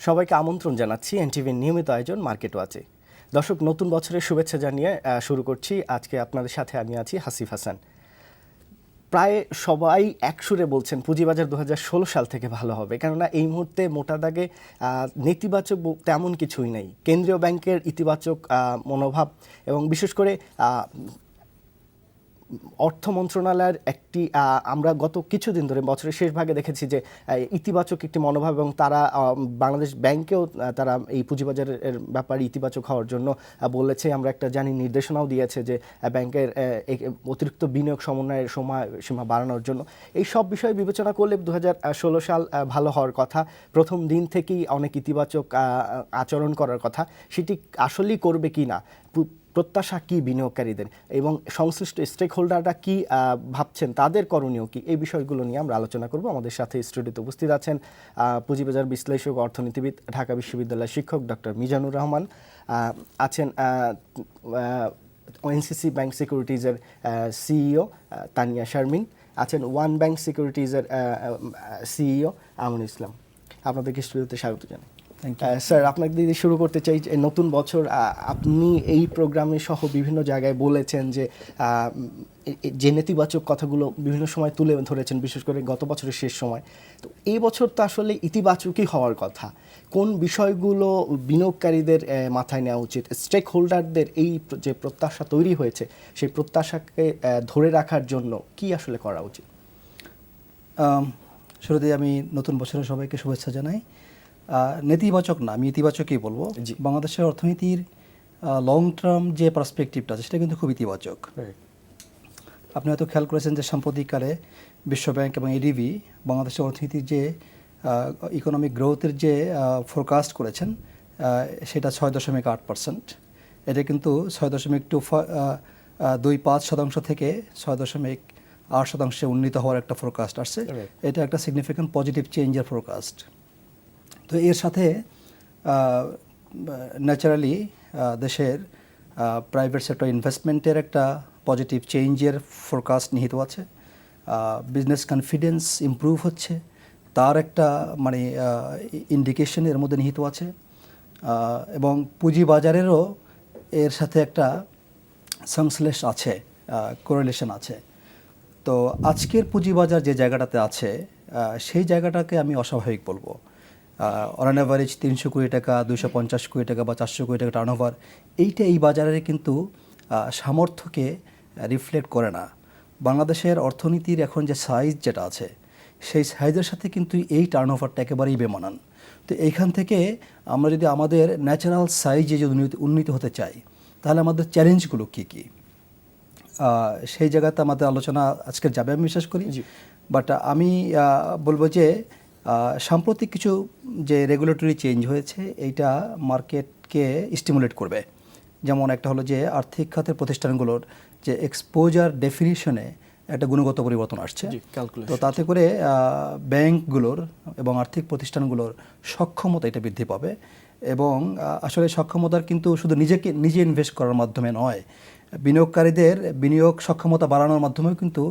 সবাইকে আমন্ত্রণ জানাচ্ছি এনটিভির নিয়মিত আয়োজন মার্কেট ওয়াচে। দর্শক, নতুন বছরের শুভেচ্ছা জানিয়ে শুরু করছি। আজকে আপনাদের সাথে আমি আছি হাসিফ হাসান। প্রায় সবাই একসুরে বলছেন পুঁজিবাজার 2016 সাল থেকে ভালো হবে, কেননা এই মুহূর্তে মোটা দাগে নেতিবাচক তেমন কিছুই নেই। কেন্দ্রীয় ব্যাংকের ইতিবাচক মনোভাব এবং বিশেষ করে অর্থ মন্ত্রণালয়ের একটি আমরা গত কিছুদিন ধরে বছরের শেষ ভাগে দেখেছি যে ইতিবাচক একটি মনোভাব, এবং তারা বাংলাদেশ ব্যাংকেও তারা এই পুঁজিবাজারের ব্যাপারে ইতিবাচক হওয়ার জন্য বলেছে। আমরা একটা জানি নির্দেশনাও দিয়েছে যে ব্যাংকের অতিরিক্ত বিনিয়োগ সমন্বয়ের সীমা বাড়ানোর জন্য। এই সব বিষয় বিবেচনা করলে 2016 সাল ভালো হওয়ার কথা। প্রথম দিন থেকেই অনেক ইতিবাচক আচরণ করার কথা। সেটি আসলেই করবে কি না, প্রত্যাশা কি বিনিয়োগকারীদের, এবং সংশ্লিষ্ট স্টেক হোল্ডাররা কি ভাবছেন, তাদের করণীয় কি, এই বিষয়গুলো নিয়ে আমরা আলোচনা করব। আমাদের সাথে স্টুডিওতে উপস্থিত আছেন পুঁজিবাজার বিশ্লেষক, অর্থনীতিবিদ, ঢাকা বিশ্ববিদ্যালয়ের শিক্ষক ডক্টর মিজানুর রহমান, আছেন এনসিসি ব্যাংক সিকিউরিটিজের সিইও তানিয়া শারমিন, আছেন ওয়ান ব্যাংক সিকিউরিটিজের সিইও আমিনুল ইসলাম। আপনাদেরকে স্টুডিওতে স্বাগত জানাই। স্যার, আপনাকে দিয়ে শুরু করতে চাই। নতুন বছর, আপনি এই প্রোগ্রামে সহ বিভিন্ন জায়গায় বলেছেন যে নেতিবাচক কথাগুলো বিভিন্ন সময় তুলে ধরেছেন, বিশেষ করে গত বছরের শেষ সময়। তো এই বছর তো আসলে ইতিবাচকই হওয়ার কথা। কোন বিষয়গুলো বিনিয়োগকারীদের মাথায় নেওয়া উচিত? স্টেক হোল্ডারদের এই যে প্রত্যাশা তৈরি হয়েছে, সেই প্রত্যাশাকে ধরে রাখার জন্য কি আসলে করা উচিত? শুরুতে আমি নতুন বছরের সবাইকে শুভেচ্ছা জানাই। নেতিবাচক না, আমি ইতিবাচকই বলবো। বাংলাদেশের অর্থনীতির লং টার্ম যে পার্সপেক্টিভটা আছে সেটা কিন্তু খুব ইতিবাচক। আপনি হয়তো খেয়াল করেছেন যে সাম্প্রতিককালে বিশ্বব্যাংক এবং এডিবি বাংলাদেশের অর্থনীতির যে ইকোনমিক গ্রোথের যে ফোরকাস্ট করেছেন সেটা 6.8%। এটা কিন্তু 6.25% থেকে 6.8% উন্নীত হওয়ার একটা ফোরকাস্ট আসছে। এটা একটা সিগনিফিক্যান্ট পজিটিভ চেঞ্জের ফোরকাস্ট। তো এর সাথে ন্যাচারালি দেশের প্রাইভেট সেক্টর ইনভেস্টমেন্টের একটা পজিটিভ চেঞ্জের ফোরকাস্ট নিহিত আছে। বিজনেস কনফিডেন্স ইমপ্রুভ হচ্ছে, তার একটা মানে ইন্ডিকেশন এর মধ্যে নিহিত আছে। এবং পুঁজিবাজারেরও এর সাথে একটা সংশ্লেষ আছে, কোরিলেশন আছে। তো আজকের পুঁজিবাজার যে জায়গাটাতে আছে সেই জায়গাটাকে আমি অস্বাভাবিক বলবো। অন অ্যান অ্যাভারেজ 300 কোটি টাকা, 250 কোটি টাকা বা 400 কোটি টাকা টার্নওভার, এই বাজারে কিন্তু সামর্থ্যকে রিফ্লেক্ট করে না। বাংলাদেশের অর্থনীতির এখন যে সাইজ যেটা আছে সেই সাইজের সাথে কিন্তু এই টার্নওভারটা একেবারেই বেমানান। তো এইখান থেকে আমরা যদি আমাদের ন্যাচারাল সাইজে যদি উন্নীত হতে চাই, তাহলে আমাদের চ্যালেঞ্জগুলো কী কী, সেই জায়গাতে আমাদের আলোচনা আজকে যাবে আমি বিশ্বাস করি। বাট আমি বলবো যে সাম্প্রতিক কিছু যে রেগুলেটরি চেঞ্জ হয়েছে এইটা মার্কেটকে স্টিমুলেট করবে। যেমন একটা হলো যে আর্থিক খাতের প্রতিষ্ঠানগুলোর যে এক্সপোজার ডেফিনিশনে একটা গুণগত পরিবর্তন আসছে। তো তাতে করে ব্যাংকগুলোর এবং আর্থিক প্রতিষ্ঠানগুলোর সক্ষমতা এটা বৃদ্ধি পাবে। এবং আসলে সক্ষমতার কিন্তু শুধু নিজে ইনভেস্ট করার মাধ্যমে নয়, বিনিয়োগকারীদের বিনিয়োগ সক্ষমতা বাড়ানোর মাধ্যমেও কিন্তু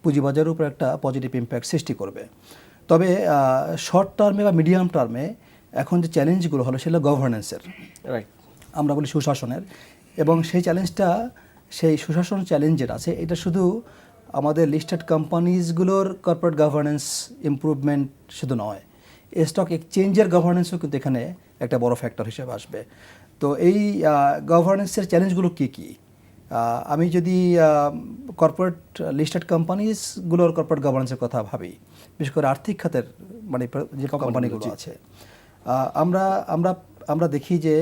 পুঁজিবাজারের উপর একটা পজিটিভ ইম্প্যাক্ট সৃষ্টি করবে। তবে শর্ট টার্মে বা মিডিয়াম টার্মে এখন যে চ্যালেঞ্জগুলো হলো সেগুলো গভর্নেন্সের, আমরা বলি সুশাসনের। এবং সেই চ্যালেঞ্জটা, সেই সুশাসন চ্যালেঞ্জ যেটা আছে এটা শুধু আমাদের লিস্টেড কোম্পানিজগুলোর কর্পোরেট গভর্নেন্স ইমপ্রুভমেন্ট শুধু নয়, স্টক এক্সচেঞ্জের গভর্নেন্সও কিন্তু এখানে একটা বড় ফ্যাক্টর হিসেবে আসবে। তো এই গভর্নেন্সের চ্যালেঞ্জগুলো কী কী, আমি যদি কর্পোরেট লিস্টেড কোম্পানিজগুলোর কর্পোরেট গভর্নেন্সের কথা ভাবি, বিশেষ করে আর্থিক খাতের মানে যে কোম্পানিগুলো আছে, আমরা দেখি যে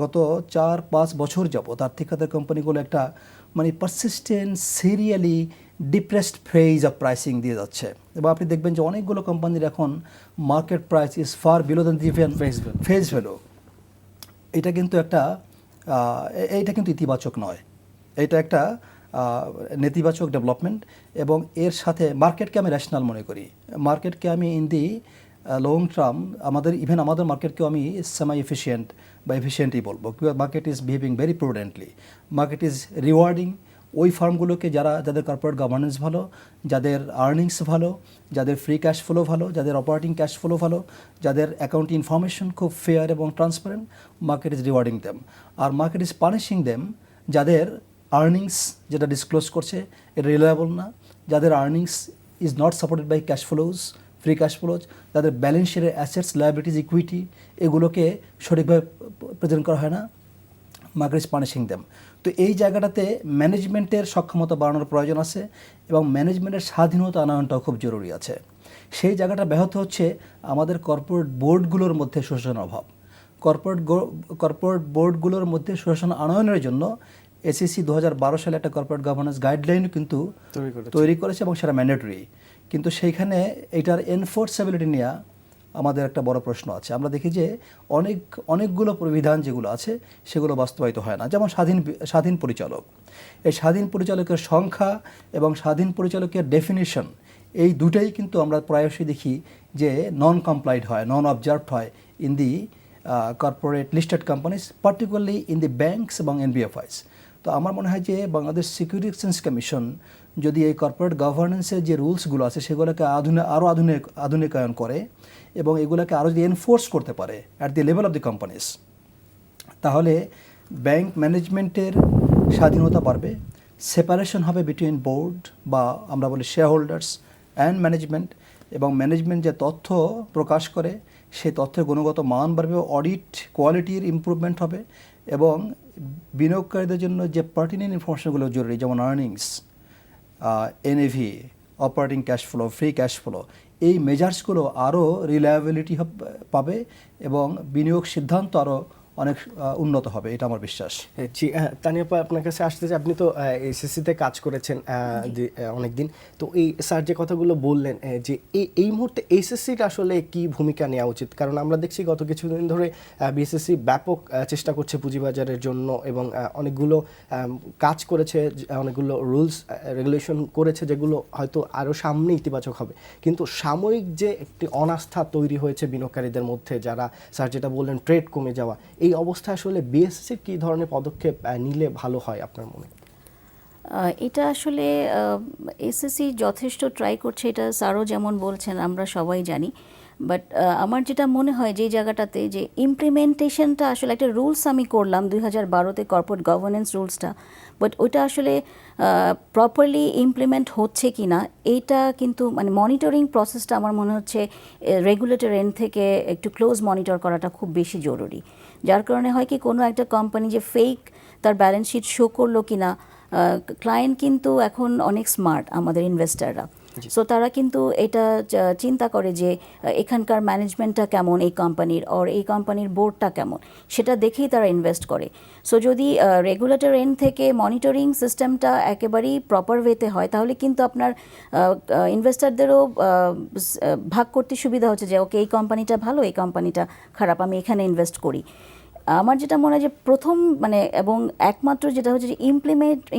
গত 4-5 বছর যাবত আর্থিক খাতের কোম্পানিগুলো একটা মানে persistent serially depressed phase of pricing দিয়ে যাচ্ছে। এবং আপনি দেখবেন যে অনেকগুলো কোম্পানির এখন market price is far below than the face value. এটা কিন্তু ইতিবাচক নয়, এটা একটা নেতিবাচক ডেভেলপমেন্ট। এবং এর সাথে মার্কেটকে আমি রেশনাল মনে করি, মার্কেটকে আমি ইন দি লং টার্ম আমাদের মার্কেটকেও আমি সেমি এফিশিয়েন্ট বা এফিশিয়েন্টই বলবো। Market is behaving very prudently, market is rewarding ওই ফার্মগুলোকে যাদের কর্পোরেট গভর্নেন্স ভালো, যাদের আর্নিংস ভালো, যাদের ফ্রি ক্যাশ ফ্লো ভালো, যাদের অপারেটিং ক্যাশ ফ্লো ভালো, যাদের অ্যাকাউন্ট ইনফরমেশন খুব ফেয়ার এবং transparent, market is rewarding them. আর মার্কেট ইজ পানিশিং দেম যাদের আর্নিংস যেটা ডিসক্লোজ করছে এটা রিলায়েবল না, যাদের earnings is not supported by cash flows, free cash flows, যাদের ব্যালেন্স শিটের অ্যাসেটস, লায়াবিলিটিস, ইকুইটি এগুলোকে সঠিকভাবে প্রেজেন্ট করা হয় না, মার্কেট ইজ পানিশিং দেম। তো এই জায়গাটাতে ম্যানেজমেন্টের সক্ষমতা বাড়ানোর প্রয়োজন আছে এবং ম্যানেজমেন্টের স্বাধীনতা আনয়নটাও খুব জরুরি আছে। সেই জায়গাটা ব্যাহত হচ্ছে আমাদের কর্পোরেট বোর্ডগুলোর মধ্যে সুশাসনের অভাব। কর্পোরেট বোর্ডগুলোর মধ্যে সুশাসন আনয়নের জন্য এসিসি 2012 সালে একটা কর্পোরেট গভর্নেন্স গাইডলাইন কিন্তু তৈরি করেছে এবং সেটা ম্যান্ডেটরি, কিন্তু সেইখানে এটার এনফোর্সেবিলিটি নিয়ে আমাদের একটা বড় প্রশ্ন আছে। আমরা দেখি যে অনেকগুলো প্রবিধান যেগুলো আছে সেগুলো বাস্তবায়িত হয় না। যেমন স্বাধীন পরিচালক, এই স্বাধীন পরিচালকের সংখ্যা এবং স্বাধীন পরিচালকের ডেফিনিশন এই দুটাই কিন্তু আমরা প্রায়শই দেখি যে নন কমপ্লাইড হয়, নন অবজার্ভড হয় in the corporate listed companies, particularly in the banks এবং এনবিএফআইস। তো আমার মনে হয় যে বাংলাদেশ সিকিউরিটি এক্সচেঞ্জ কমিশন যদি এই কর্পোরেট গভর্নেন্সের যে রুলসগুলো আছে সেগুলোকে আরও আধুনিকায়ন করে এবং এগুলোকে আরও যদি এনফোর্স করতে পারে at the level of the companies, তাহলে ব্যাংক ম্যানেজমেন্টের স্বাধীনতা বাড়বে, সেপারেশন হবে বিটুইন বোর্ড বা আমরা বলি শেয়ার হোল্ডার্স অ্যান্ড ম্যানেজমেন্ট, এবং ম্যানেজমেন্ট যে তথ্য প্রকাশ করে সেই তথ্যের গুণগত মান বাড়বে, অডিট কোয়ালিটির ইমপ্রুভমেন্ট হবে এবং বিনিয়োগকারীদের জন্য যে পার্টিনেন্ট ইনফরমেশনগুলো জরুরি যেমন earnings, NAV, operating cash flow, free cash flow, এই মেজার্সগুলো আরও রিলায়েবিলিটি পাবে এবং বিনিয়োগ সিদ্ধান্ত আরও অনেক উন্নত হবে, এটা আমার বিশ্বাস। জি, তানিয়া আপা, আপনার কাছে আসতে চাই। আপনি তো এসএসসিতে কাজ করেছেন অনেক দিন, তো এই স্যার যে কথাগুলো বললেন যে এই মুহূর্তে এসএসসির আসলে কি ভূমিকা নেওয়া উচিত, কারণ আমরা দেখছি গত কিছুদিন ধরে বিএসএসসি ব্যাপক চেষ্টা করছে পুঁজিবাজারের জন্য এবং অনেকগুলো কাজ করেছে, অনেকগুলো রুলস রেগুলেশন করেছে যেগুলো হয়তো আরও সামনে ইতিবাচক হবে, কিন্তু সাময়িক যে একটি অনাস্থা তৈরি হয়েছে বিনিয়োগকারীদের মধ্যে, যারা স্যার যেটা বললেন ট্রেড কমে যাওয়া, এই অবস্থায় আসলে বিএসসির কী ধরনের পদক্ষেপ নিলে ভালো হয় আপনার মনে? এটা আসলে এসএসসি যথেষ্ট ট্রাই করছে, এটা স্যারও যেমন বলছেন আমরা সবাই জানি, বাট আমার যেটা মনে হয় যে জায়গাটাতে যে ইমপ্লিমেন্টেশনটা আসলে একটা রুলস আমি করলাম 2012-তে কর্পোরেট গভর্নেন্স রুলসটা, বাট ওইটা আসলে প্রপারলি ইমপ্লিমেন্ট হচ্ছে কি না এইটা কিন্তু মানে মনিটরিং প্রসেসটা আমার মনে হচ্ছে রেগুলেটর এন্ড থেকে একটু ক্লোজ মনিটর করাটা খুব বেশি জরুরি। যার কারণে হয় কি কোনো একটা কোম্পানি যে ফেক তার ব্যালেন্স শিট শো করলো কি না, ক্লায়েন্ট কিন্তু এখন অনেক স্মার্ট আমাদের ইনভেস্টাররা, সো তারা কিন্তু এটা চিন্তা করে যে এখানকার ম্যানেজমেন্টটা কেমন এই কোম্পানির, আর এই কোম্পানির বোর্ডটা কেমন, সেটা দেখেই তারা ইনভেস্ট করে। সো যদি রেগুলেটর এন্ড থেকে মনিটরিং সিস্টেমটা একেবারেই প্রপার ওয়েতে হয় তাহলে কিন্তু আপনার ইনভেস্টারদেরও ভাগ করতে সুবিধা হচ্ছে যে ওকে এই কোম্পানিটা ভালো, এই কোম্পানিটা খারাপ, আমি এখানে ইনভেস্ট করি। আমার যেটা মনে হয় যে প্রথম মানে এবং একমাত্র যেটা হচ্ছে যে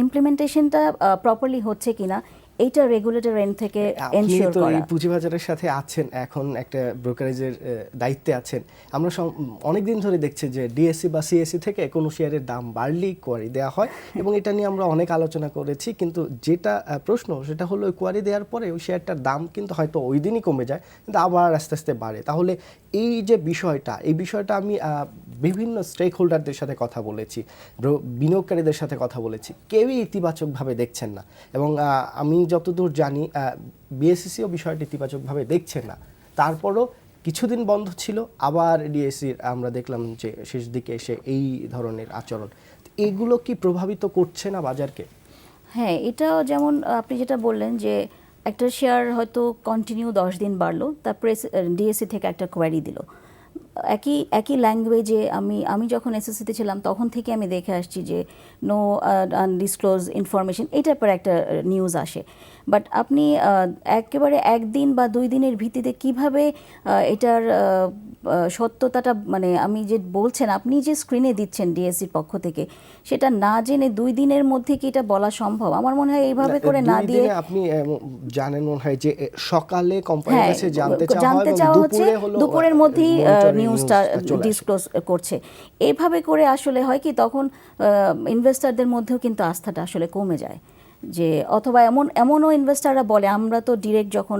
ইমপ্লিমেন্টেশনটা প্রপারলি হচ্ছে কিনা এইটা রেগুলেটর এন্ড থেকে এনশিওর করা। আপনি তো পুঁজিবাজারের সাথে আছেন, এখন একটা ব্রোকারেজের দায়িত্বে আছেন। আমরা অনেক দিন ধরে দেখছি যে ডিএসসি বা সিএসসি থেকে কোনো শেয়ারের দাম বাড়লেই কোয়ারি দেওয়া হয় এবং এটা নিয়ে আমরা অনেক আলোচনা করেছি, কিন্তু যেটা প্রশ্ন সেটা হলো ওই কোয়ারি দেওয়ার পরে ওই শেয়ারটার দাম কিন্তু হয়তো ওই দিনই কমে যায়, কিন্তু আবার আস্তে আস্তে বাড়ে। তাহলে এই যে বিষয়টা আমি বিভিন্ন স্টেক হোল্ডারদের সাথে কথা বলেছি, বিনিয়োগকারীদের সাথে কথা বলেছি, কেউই ইতিবাচকভাবে দেখছেন না এবং আমি যতদূর জানি বিএসসিও বিষয়টি ইতিবাচকভাবে দেখছেন না। তারপরও কিছুদিন বন্ধ ছিল, আবার ডিএসসির আমরা দেখলাম যে শেষ দিকে এসে এই ধরনের আচরণ, এগুলো কি প্রভাবিত করছে না বাজারকে? হ্যাঁ, এটাও যেমন আপনি যেটা বললেন যে একটা শেয়ার হয়তো কন্টিনিউ 10 দিন বাড়লো, তারপরে ডিএসসি থেকে একটা কোয়ারি দিল, একই ল্যাঙ্গুয়েজে। আমি যখন এসএসসিতে ছিলাম তখন থেকে আমি দেখে আসছি যে নো আনডিসক্লোজ ইনফরমেশন, এটার পর একটা নিউজ আসে, বাট আপনি একেবারে একদিন বা 2 দিনের ভিত্তিতে কিভাবে এটার সত্যতাটা মানে আমি যে বলছেন আপনি যে স্ক্রিনে দিচ্ছেন ডিএসসির পক্ষ থেকে সেটা না জেনে 2 দিনের মধ্যে কি এটা বলা সম্ভব? আমার মনে হয় এইভাবে করে না দিয়ে আপনি জানেন মনে হয় যে সকালে কোম্পানির কাছে জানতে চাওয়া হচ্ছে দুপুরের মধ্যেই নিউজ নিউজটা চলে আসে। ডিসক্লোজ করছে। এইভাবে করে আসলে হয় কি তখন ইনভেস্টারদের মধ্যেও কিন্তু আস্থাটা আসলে কমে যায়, যে অথবা এমনও ইনভেস্টাররা বলে, আমরা তো ডিরেক্ট যখন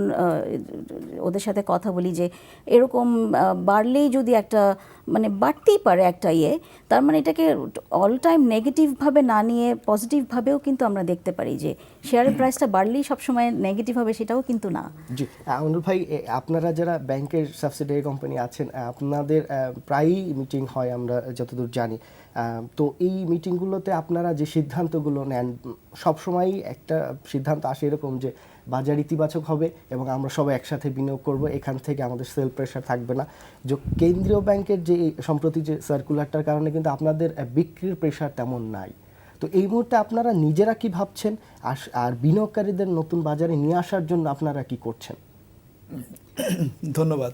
ওদের সাথে কথা বলি যে এরকম বাড়লেই যদি একটা মানে বাড়তেই পারে একটা তার মানে এটাকে অল টাইম নেগেটিভভাবে না নিয়ে পজিটিভভাবেও কিন্তু আমরা দেখতে পারি যে শেয়ারের প্রাইসটা বাড়লেই সবসময় নেগেটিভ হবে, সেটাও কিন্তু না। জি, অনুর ভাই, আপনারা যারা ব্যাংকের সাবসিডিয়ারি কোম্পানি আছেন, আপনাদের প্রায়ই মিটিং হয় আমরা যতদূর জানি। তো এই মিটিংগুলোতে আপনারা যে সিদ্ধান্তগুলো নেন, সবসময়ই একটা সিদ্ধান্ত আসে এরকম যে বাজার ইতিবাচক হবে এবং আমরা সবাই একসাথে বিনিয়োগ করব, এখান থেকে আমাদের সেল প্রেশার থাকবে না। যে কেন্দ্রীয় ব্যাংকের যে সম্প্রতি যে সার্কুলারটার কারণে কিন্তু আপনাদের বিক্রির প্রেশার তেমন নাই। তো এই মুহূর্তে আপনারা নিজেরা কি ভাবছেন, আর বিনিয়োগকারীদের নতুন বাজারে নিয়ে আসার জন্য আপনারা কি করছেন? ধন্যবাদ।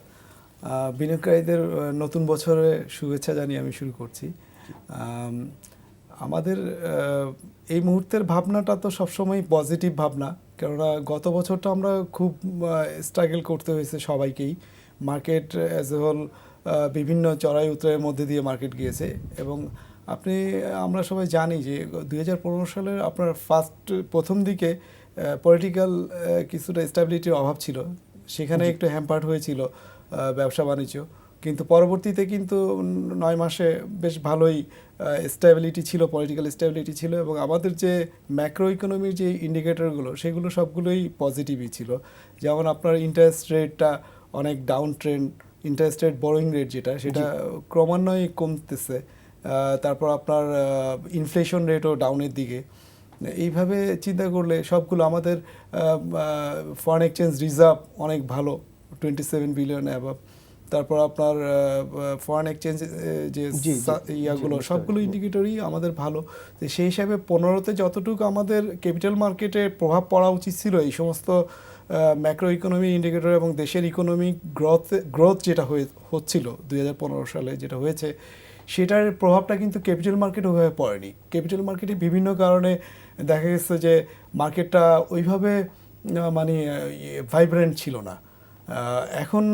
বিনিয়োগকারীদের নতুন বছরে শুভেচ্ছা জানিয়ে আমি শুরু করছি। আমাদের এই মুহূর্তের ভাবনাটা তো সবসময় পজিটিভ ভাবনা, কেননা গত বছরটা আমরা খুব স্ট্রাগল করতে হয়েছে সবাইকেই। মার্কেট অ্যাজ এ হোল বিভিন্ন চড়াই উতরাইয়ের মধ্যে দিয়ে মার্কেট গিয়েছে, এবং আমরা সবাই জানি যে 2015 সালের আপনার প্রথম দিকে পলিটিক্যাল কিছুটা স্ট্যাবিলিটির অভাব ছিল, সেখানে একটু হ্যাম্পার্ড হয়েছিল ব্যবসা বাণিজ্য, কিন্তু পরবর্তীতে কিন্তু 9 মাসে বেশ ভালোই স্ট্যাবিলিটি ছিল, পলিটিক্যাল স্ট্যাবিলিটি ছিল, এবং আমাদের যে ম্যাক্রো ইকোনমির যে ইন্ডিকেটরগুলো সেগুলো সবগুলোই পজিটিভই ছিল। যেমন আপনার ইন্টারেস্ট রেটটা অনেক down trend, interest rate borrowing rate যেটা সেটা ক্রমান্বয়ে কমতেছে, তারপর আপনার ইনফ্লেশন রেটও ডাউনের দিকে। এইভাবে চিন্তা করলে সবগুলো আমাদের ফরেন এক্সচেঞ্জ রিজার্ভ অনেক ভালো, 27 বিলিয়ন অ্যাবাভ। তারপর আপনার ফরেন এক্সচেঞ্জ যে ইয়াগুলো সবগুলো ইন্ডিকেটরই আমাদের ভালো। তো সেই হিসাবে 15তে যতটুকু আমাদের ক্যাপিটাল মার্কেটে প্রভাব পড়া উচিত ছিল এই সমস্ত ম্যাক্রো ইকোনমি ইন্ডিকেটর এবং দেশের ইকোনমিক গ্রোথ যেটা হচ্ছিল 2015 সালে যেটা হয়েছে, সেটার প্রভাবটা কিন্তু ক্যাপিটাল মার্কেট ওইভাবে পড়েনি। ক্যাপিটাল মার্কেটে বিভিন্ন কারণে দেখা গেছে যে মার্কেটটা ওইভাবে মানে ভাইব্রেন্ট ছিল না। এখন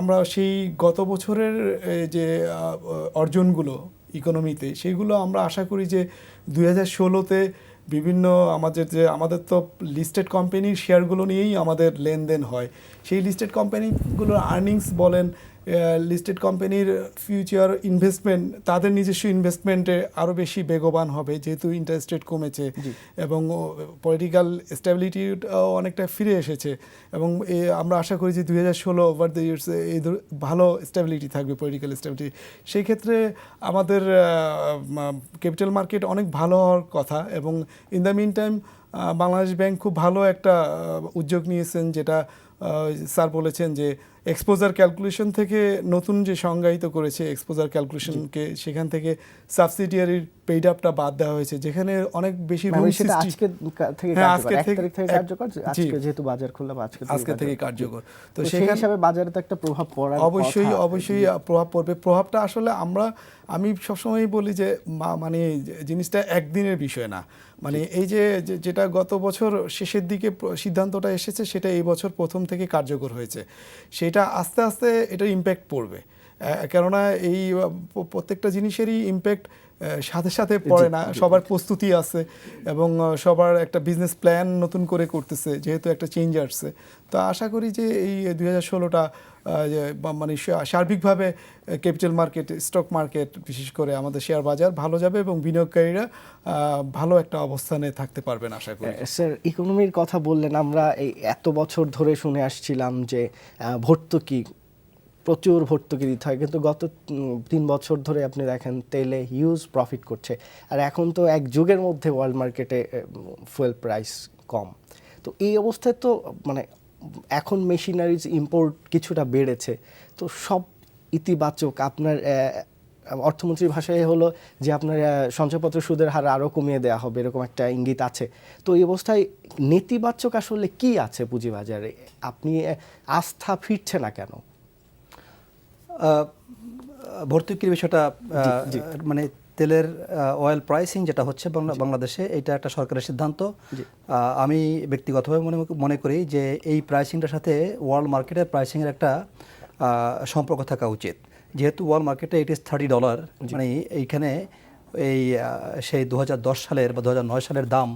আমরা সেই গত বছরের যে অর্জনগুলো ইকোনমিতে, সেগুলো আমরা আশা করি যে 2016তে বিভিন্ন আমাদের তো লিস্টেড কোম্পানির শেয়ারগুলো নিয়েই আমাদের লেনদেন হয়, সেই লিস্টেড কোম্পানিগুলোর আর্নিংস বলেন, লিস্টেড কোম্পানির ফিউচার ইনভেস্টমেন্ট, তাদের নিজস্ব ইনভেস্টমেন্টে আরও বেশি বেগবান হবে যেহেতু ইন্টারেস্ট রেট কমেছে এবং পলিটিক্যাল স্ট্যাবিলিটি অনেকটা ফিরে এসেছে, এবং আমরা আশা করি যে 2016 ওভার দ্য ইয়ার্স এই ভালো স্ট্যাবিলিটি থাকবে, পলিটিক্যাল স্ট্যাবিলিটি। সেই ক্ষেত্রে আমাদের ক্যাপিটাল মার্কেট অনেক ভালো হওয়ার কথা, এবং in the mean time Bangladesh bank খুব ভালো একটা উদ্যোগ নিয়েছেন, যেটা স্যার বলেছেন যে এক্সপোজার ক্যালকুলেশন থেকে নতুন যে সংজ্ঞায়িত করেছে এক্সপোজার ক্যালকুলেশনকে, সেখান থেকে সাবসিডিয়ারির পেইড আপটা বাদ দেওয়া হয়েছে, যেখানে অনেক বেশি আজকে যেহেতু বাজার খুললাম আজকে থেকে কার্যকর, তো সেই হিসাবে বাজারে তো একটা প্রভাব পড়ার অবশ্যই প্রভাব পড়বে। প্রভাবটা আসলে আমি সবসময় বলি যে মানে জিনিসটা একদিনের বিষয় না, মানে এই যেটা গত বছর শেষের দিকে সিদ্ধান্তটা এসেছে সেটা এই বছর প্রথম থেকে কার্যকর হয়েছে, সেটা আস্তে আস্তে এটার ইম্প্যাক্ট পড়বে, কেননা এই প্রত্যেকটা জিনিসেরই ইম্প্যাক্ট সাথে সাথে পড়ে না, সবার প্রস্তুতি আছে এবং সবার একটা বিজনেস প্ল্যান নতুন করে করতেছে যেহেতু একটা চেঞ্জ আসছে। তো আশা করি যে এই 2016টা মানে সার্বিকভাবে ক্যাপিটাল মার্কেট, স্টক মার্কেট, বিশেষ করে আমাদের শেয়ার বাজার ভালো যাবে এবং বিনিয়োগকারীরা ভালো একটা অবস্থানে থাকতে পারবেন আশা করি। স্যার, ইকোনমির কথা বললেন, আমরা এই এত বছর ধরে শুনে আসছিলাম যে প্রচুর ভর্তুকি দিতে হয়, কিন্তু গত 3 বছর ধরে আপনি দেখেন তেলে হিউজ প্রফিট করছে, আর এখন তো এক যুগের মধ্যে ওয়ার্ল্ড মার্কেটে ফুয়েল প্রাইস কম। তো এই অবস্থায় তো মানে এখন মেশিনারিজ ইম্পোর্ট কিছুটা বেড়েছে, তো সব ইতিবাচক। আপনার অর্থমন্ত্রীর ভাষায় হলো যে আপনার সঞ্চয়পত্র সুদের হার আরও কমিয়ে দেওয়া হবে, এরকম একটা ইঙ্গিত আছে। তো এই অবস্থায় নেতিবাচক আসলে কি আছে পুঁজিবাজারে? আপনি আস্থা ফিরছে না কেন? ভর্তুকির বিষয়টা মানে তেলের অয়েল প্রাইসিং যেটা হচ্ছে বাংলাদেশে, এটা একটা সরকারের সিদ্ধান্ত। আমি ব্যক্তিগতভাবে মনে করি যে এই প্রাইসিংটার সাথে ওয়ার্ল্ড মার্কেটের প্রাইসিংয়ের একটা সম্পর্ক থাকা উচিত। যেহেতু ওয়ার্ল্ড মার্কেটে ইট ইজ $30, মানে এইখানে এই সেই 2010 সালের বা 2009 সালের দাম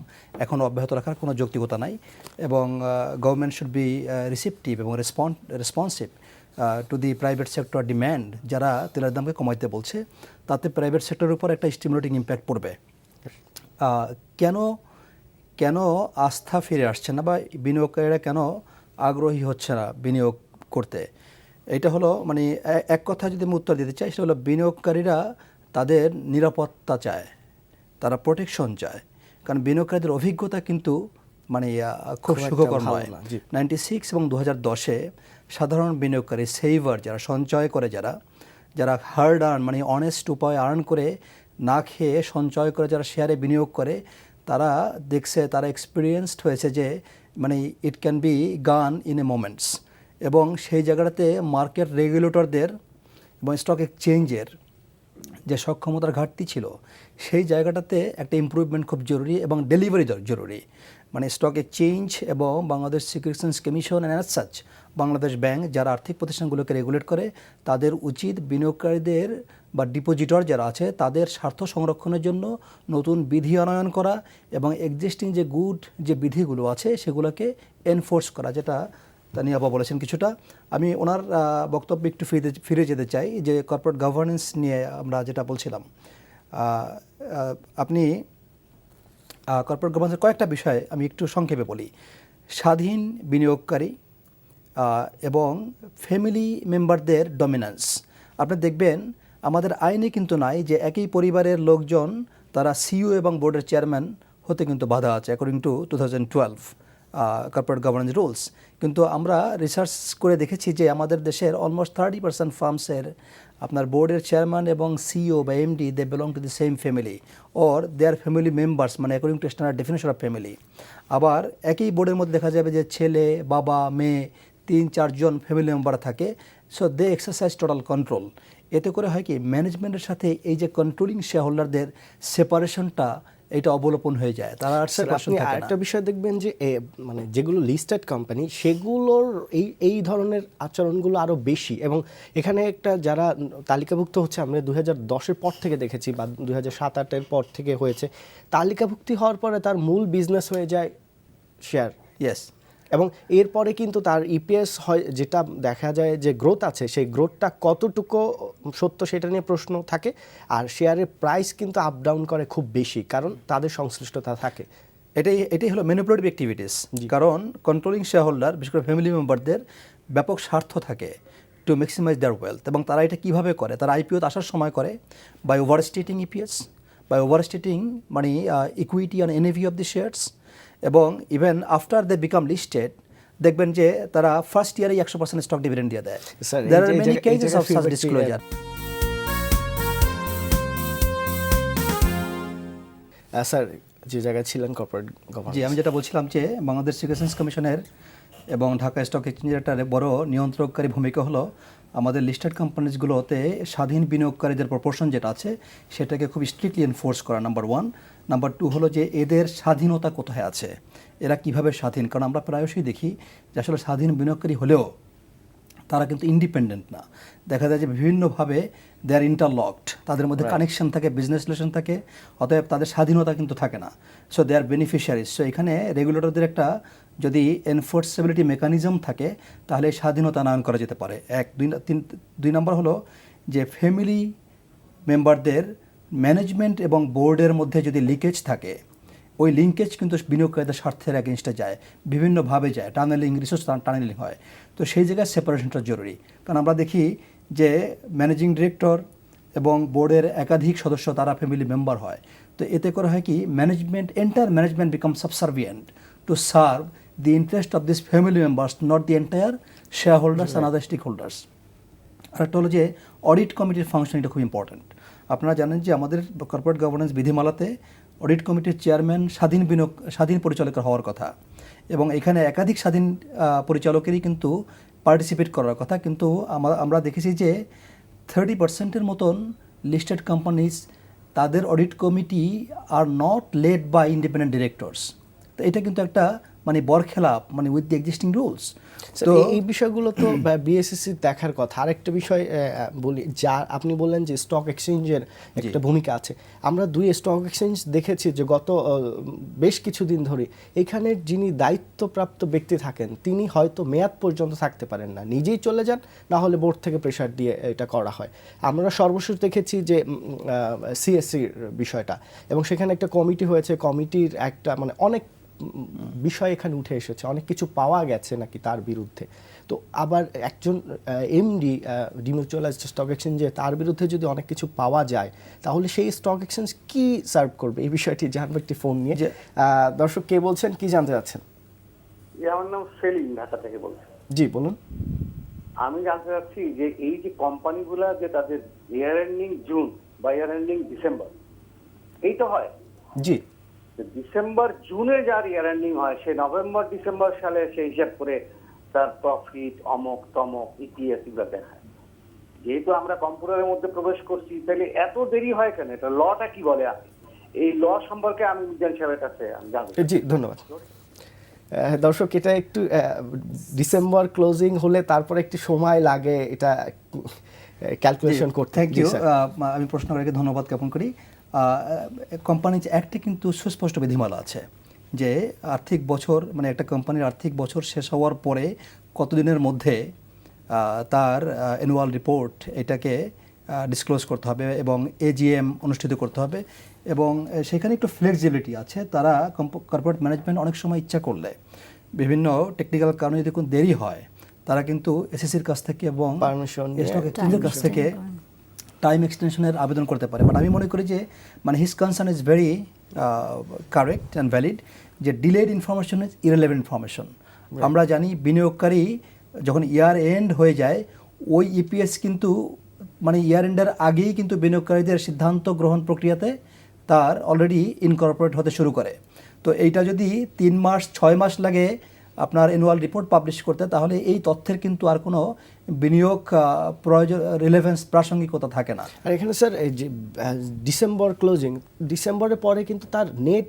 এখনও অব্যাহত রাখার কোনো যৌক্তিকতা নাই, এবং গভর্নমেন্ট শুড বি রিসিপটিভ এবং responsive to the private sector demand, যারা তেলের দামকে কমাইতে বলছে, তাতে প্রাইভেট সেক্টরের উপর একটা স্টিমুলেটিং ইম্প্যাক্ট পড়বে। কেন আস্থা ফিরে আসছে না বা বিনিয়োগকারীরা কেন আগ্রহী হচ্ছে না বিনিয়োগ করতে, এটা হলো মানে এক কথা যদি আমি উত্তর দিতে চাই, সেটা হলো বিনিয়োগকারীরা তাদের নিরাপত্তা চায়, তারা প্রোটেকশন চায়। কারণ বিনিয়োগকারীদের অভিজ্ঞতা কিন্তু মানে খুব সুখকর নয়। 96 এবং 2010-এ সাধারণ বিনিয়োগকারী সেভার, যারা সঞ্চয় করে, যারা হার্ড আর্ন মানে অনেস্ট উপায় আর্ন করে না খেয়ে সঞ্চয় করে যারা শেয়ারে বিনিয়োগ করে, তারা দেখছে, তারা এক্সপিরিয়েন্সড হয়েছে যে মানে ইট ক্যান বি গান ইন এ মোমেন্টস। এবং সেই জায়গাটাতে মার্কেট রেগুলেটরদের এবং স্টক এক্সচেঞ্জের যে সক্ষমতার ঘাটতি ছিল, সেই জায়গাটাতে একটা ইমপ্রুভমেন্ট খুব জরুরি এবং ডেলিভারি জরুরি। মানে স্টক এক্সচেঞ্জ এবং Bangladesh securities commission and as such Bangladesh bank, যারা আর্থিক প্রতিষ্ঠানগুলোকে রেগুলেট করে, তাদের উচিত বিনিয়োগকারীদের বা ডিপোজিটর যারা আছে তাদের স্বার্থ সংরক্ষণের জন্য নতুন বিধি আনয়ন করা এবং এক্সিস্টিং যে গুড যে বিধিগুলো আছে সেগুলোকে এনফোর্স করা, যেটা তানিয়া আপা বলেছেন কিছুটা। আমি ওনার বক্তব্যে একটু ফিরে যেতে চাই, যে কর্পোরেট গভর্নেন্স নিয়ে আমরা যেটা বলছিলাম। আপনি কর্পোরেট গভর্নেন্সের কয়েকটা বিষয় আমি একটু সংক্ষেপে বলি। স্বাধীন বিনিয়োগকারী এবং ফ্যামিলি মেম্বারদের ডমিন্যান্স। আপনি দেখবেন আমাদের আইনে কিন্তু নাই যে একই পরিবারের লোকজন তারা সিইও এবং বোর্ডের চেয়ারম্যান হতে কিন্তু বাধা আছে, according to 2012 corporate governance rules. কিন্তু আমরা রিসার্চ করে দেখেছি যে আমাদের দেশের অলমোস্ট 30% ফার্মসের আপনার বোর্ডের চেয়ারম্যান এবং সিইও বা MD they belong to the same family or their family members, মানে according to standard definition of family. আবার একই বোর্ডের মধ্যে দেখা যাবে যে ছেলে, বাবা, মেয়ে 3-4 জন ফ্যামিলি মেম্বার থাকে। So they exercise total control. এতে করে হয় কি, ম্যানেজমেন্টের সাথে এই যে কন্ট্রোলিং শেয়ার হোল্ডারদের সেপারেশনটা এটা অবলোপন হয়ে যায়, তারা আর সেপারেশন থাকে না। একটা বিষয় দেখবেন যে মানে যেগুলো লিস্টেড কোম্পানি সেগুলোর এই ধরনের আচরণগুলো আরো বেশি, এবং এখানে একটা যারা তালিকাভুক্ত হচ্ছে, আমরা 2010-এর পর থেকে দেখেছি বা 2007-8-এর পর থেকে হয়েছে, তালিকাভুক্তি হওয়ার পরে তার মূল বিজনেস হয়ে যায় শেয়ার। ইয়েস। এবং এরপরে কিন্তু তার ইপিএস হয়, যেটা দেখা যায় যে গ্রোথ আছে, সেই গ্রোথটা কতটুকু সত্য সেটা নিয়ে প্রশ্ন থাকে। আর শেয়ারের প্রাইস কিন্তু আপ ডাউন করে খুব বেশি, কারণ তাদের সংশ্লিষ্টতা থাকে। এটাই হলো ম্যানিপুলেটিভ অ্যাক্টিভিটিস। কারণ কন্ট্রোলিং শেয়ার হোল্ডার, বিশেষ করে ফ্যামিলি মেম্বারদের ব্যাপক স্বার্থ থাকে টু ম্যাক্সিমাইজ দেয়ার ওয়েলথ। এবং তারা এটা কীভাবে করে, তারা আইপিওতে আসার সময় করে by overstating EPS, by overstating মানে equity and NAV of the shares. এবং even after they become listed দেখবেন যে তারা ফার্স্ট ইয়ারেই 100% স্টক ডিভিডেন্ড দিয়ে দেয়। There are many cases of such disclosure. Sir, যে জায়গায় ছিলেন কর্পোরেট গভর্নেন্স, জি, আমি যেটা বলছিলাম যে বাংলাদেশ সিকিউরিটিজ কমিশনের এবং ঢাকা স্টক এক্সচেঞ্জের একটা বড় নিয়ন্ত্রককারী ভূমিকা হলো আমাদের লিস্টেড কোম্পানিজগুলোতে স্বাধীন বিনিয়োগকারীদের প্রপোর্শন যেটা আছে সেটাকে খুব স্ট্রিক্টলি এনফোর্স করা, নাম্বার 1। নাম্বার 2 হলো যে এদের স্বাধীনতা কোথায় আছে, এরা কিভাবে স্বাধীন। কারণ আমরা প্রায়শই দেখি যে আসলে স্বাধীন বিনিয়োগকারী হলেও তারা কিন্তু ইন্ডিপেন্ডেন্ট না। দেখা যায় যে বিভিন্নভাবে দে আর ইন্টারলকড, তাদের মধ্যে কানেকশন থাকে, বিজনেস রিলেশন থাকে, অতএব তাদের স্বাধীনতা কিন্তু থাকে না। So they are beneficiaries. So এখানে রেগুলেটরদের একটা যদি এনফোর্সেবিলিটি মেকানিজম থাকে তাহলে স্বাধীনতা আনয়ন করা যেতে পারে। 2 নম্বর হলো যে ফ্যামিলি মেম্বারদের ম্যানেজমেন্ট এবং বোর্ডের মধ্যে যদি লিকেজ থাকে, ওই লিঙ্কেজ কিন্তু বিনিয়োগকারীদের স্বার্থের এগেনস্টে যায়, বিভিন্নভাবে যায়, টানেলিং, রিসোর্স টানেলিং হয়। তো সেই জায়গায় সেপারেশনটা জরুরি। কারণ আমরা দেখি যে ম্যানেজিং ডিরেক্টর এবং বোর্ডের একাধিক সদস্য তারা ফ্যামিলি মেম্বার হয়। তো এতে করে হয় কি, management, entire management become subservient to serve the interest of this family members, not the entire shareholders and other stakeholders. আর একটা হলো যে অডিট কমিটির ফাংশন, এটা খুব ইম্পর্ট্যান্ট। আপনারা জানেন যে আমাদের কর্পোরেট গভর্নেন্স বিধিমালাতে অডিট কমিটির চেয়ারম্যান স্বাধীন পরিচালকের হওয়ার কথা, এবং এখানে একাধিক স্বাধীন পরিচালকেরই কিন্তু পার্টিসিপেট করার কথা। কিন্তু আমরা দেখেছি যে 30%-এর মতন লিস্টেড কোম্পানিজ, তাদের audit committee are not led by independent directors. তো এটা কিন্তু একটা মানে বরখেলাপ মানে with the existing rules. Sir, এই বিষয়গুলো তো বিএসসিসি দেখার কথা। আরেকটা বিষয় বলি, যা আপনি বললেন যে স্টক এক্সচেঞ্জের একটা ভূমিকা আছে। আমরা 2 স্টক এক্সচেঞ্জ দেখেছি যে গত বেশ কিছুদিন ধরে এখানে যিনি দায়িত্বপ্রাপ্ত ব্যক্তি থাকেন তিনি হয়তো মেয়াদ পর্যন্ত থাকতে পারেন না, নিজেই চলে যান, না হলে বোর্ড থেকে প্রেশার দিয়ে এটা করা হয়। আমরা সর্বশেষ দেখেছি যে সিএসসির বিষয়টা, এবং সেখানে একটা কমিটি হয়েছে, কমিটির একটা মানে অনেক বিষয় এখানে উঠে এসেছে, অনেক কিছু পাওয়া গেছে নাকি তার বিরুদ্ধে। তো আবার একজন এমডি ডিমিউচুয়ালাইজড স্টক এক্সচেঞ্জে, তার বিরুদ্ধে যদি অনেক কিছু পাওয়া যায় তাহলে সেই স্টক এক্সচেঞ্জ কি সার্ভ করবে, এই বিষয়টি জানবো একটি ফোন নিয়ে। দর্শক কে বলছেন, কি জানতে চাচ্ছেন? আমার নাম সেলিম, ঢাকা থেকে বলছি। জি বলুন। আমি জানতে চাচ্ছি যে এই যে কোম্পানিগুলা যে তাদের ইয়ার এন্ডিং জুন বা ইয়ার এন্ডিং ডিসেম্বর, এই তো হয় জি, ডিসেম্বর জুনে যার ইয়ার এন্ডিং হয় সে নভেম্বর ডিসেম্বর সালে সে হিসাব করে তার প্রফিট অমক তমক ইতিহাস এগুলো দেখায়। যেহেতু আমরা কম্পিউটারের মধ্যে প্রবেশ করছি, তাহলে এত দেরি হয় কেন? এটা লটা কি বলে? এই ল সম্পর্কে আমি বিজ্ঞান সাহেবের কাছে আমি জানতে চাই। জি ধন্যবাদ। দর্শক, এটা একটু ডিসেম্বর ক্লোজিং হলে তারপর একটু সময় লাগে এটা ক্যালকুলেশন করতে। Thank you. আমি প্রশ্ন করে ধন্যবাদ জ্ঞাপন করি। কোম্পানিজ অ্যাক্টে কিন্তু সুস্পষ্ট বিধিমালা আছে যে আর্থিক বছর মানে একটা কোম্পানির আর্থিক বছর শেষ হওয়ার পরে কতদিনের মধ্যে তার অ্যানুয়াল রিপোর্ট এটাকে ডিসক্লোজ করতে হবে এবং এজিএম অনুষ্ঠিত করতে হবে, এবং সেখানে একটু ফ্লেক্সিবিলিটি আছে। তারা কর্পোরেট ম্যানেজমেন্ট অনেক সময় ইচ্ছা করলে বিভিন্ন টেকনিক্যাল কারণে যদি কোনো দেরি হয় তারা কিন্তু এসএসসির কাছ থেকে এবং স্টক এক্সচেঞ্জের কাছ থেকে টাইম এক্সটেনশনের আবেদন করতে পারে। বাট আমি মনে করি যে মানে his concern is very correct and valid, যে delayed information is irrelevant information. আমরা জানি বিনিয়োগকারী যখন ইয়ার এন্ড হয়ে যায় ওই ইপিএস কিন্তু মানে ইয়ার এন্ডের আগেই কিন্তু বিনিয়োগকারীদের সিদ্ধান্ত গ্রহণ প্রক্রিয়াতে তার অলরেডি ইনকর্পোরেট হতে শুরু করে। তো এইটা যদি 3 মাস 6 মাস লাগে আপনার অ্যানুয়াল রিপোর্ট পাবলিশ করতে, তাহলে এই তথ্যের কিন্তু আর কোনো বিনিয়োগ প্রয়োজন রিলেভেন্স প্রাসঙ্গিকতা থাকে না। আর এখানে স্যার এই যে ডিসেম্বর ক্লোজিং, ডিসেম্বরের পরে কিন্তু তার নেট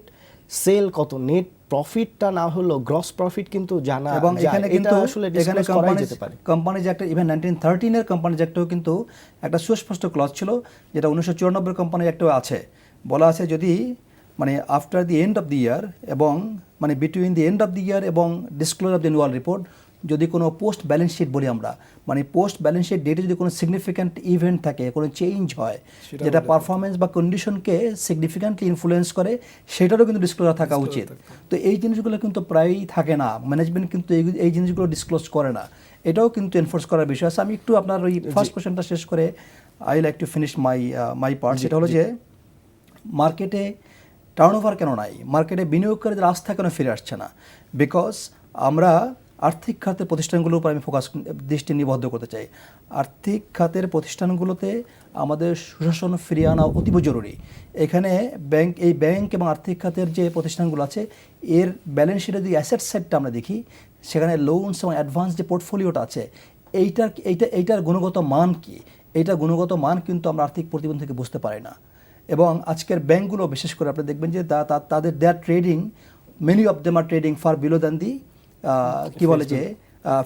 সেল কত, নেট প্রফিটটা না হলো গ্রস প্রফিট কিন্তু জানা, এবং এখানে কিন্তু আসলে এখানে কোম্পানিজ অ্যাক্ট ইভেন 1913 এর কোম্পানিজ অ্যাক্টেও কিন্তু একটা সুস্পষ্ট ক্লজ ছিল, যেটা 1994 কোম্পানি অ্যাক্টেও আছে। বলা আছে যদি মানে after the end of the year এবং মানে between the end of the year এবং disclose of the annual report যদি কোনো পোস্ট ব্যালেন্স শিট বলি আমরা, মানে পোস্ট ব্যালেন্স শিট ডেটে যদি কোনো সিগনিফিক্যান্ট ইভেন্ট থাকে, কোনো চেঞ্জ হয় যেটা পারফরমেন্স বা কন্ডিশনকে সিগনিফিক্যান্টলি ইনফ্লুয়েন্স করে, সেটারও কিন্তু ডিসক্লোজার থাকা উচিত। তো এই জিনিসগুলো কিন্তু প্রায়ই থাকে না, ম্যানেজমেন্ট কিন্তু এই জিনিসগুলো ডিসক্লোজ করে না, এটাও কিন্তু এনফোর্স করার বিষয় আছে। আমি একটু আপনার ওই ফার্স্ট কোয়েশ্চেনটা শেষ করে I like to finish my part. সেটা হলো যে মার্কেটে টার্নওভার কেন নাই, মার্কেটে বিনিয়োগকারীদের আস্থা কেন ফিরে আসছে না? বিকজ আমরা আর্থিক খাতের প্রতিষ্ঠানগুলোর উপর আমি দৃষ্টি নিবদ্ধ করতে চাই। আর্থিক খাতের প্রতিষ্ঠানগুলোতে আমাদের সুশাসন ফিরিয়ে আনা অতীব জরুরি। এখানে এই ব্যাংক এবং আর্থিক খাতের যে প্রতিষ্ঠানগুলো আছে এর ব্যালেন্স শিটে যদি অ্যাসেট সাইডটা আমরা দেখি, সেখানে লোনস এবং অ্যাডভান্স যে পোর্টফোলিওটা আছে এইটার গুণগত মান কি, এইটার গুণগত মান কিন্তু আমরা আর্থিক প্রতিবেদন থেকে বুঝতে পারি না। এবং আজকের ব্যাংকগুলো বিশেষ করে আপনি দেখবেন যে তাদের their trading, many of them are trading far below than the কি বলে যে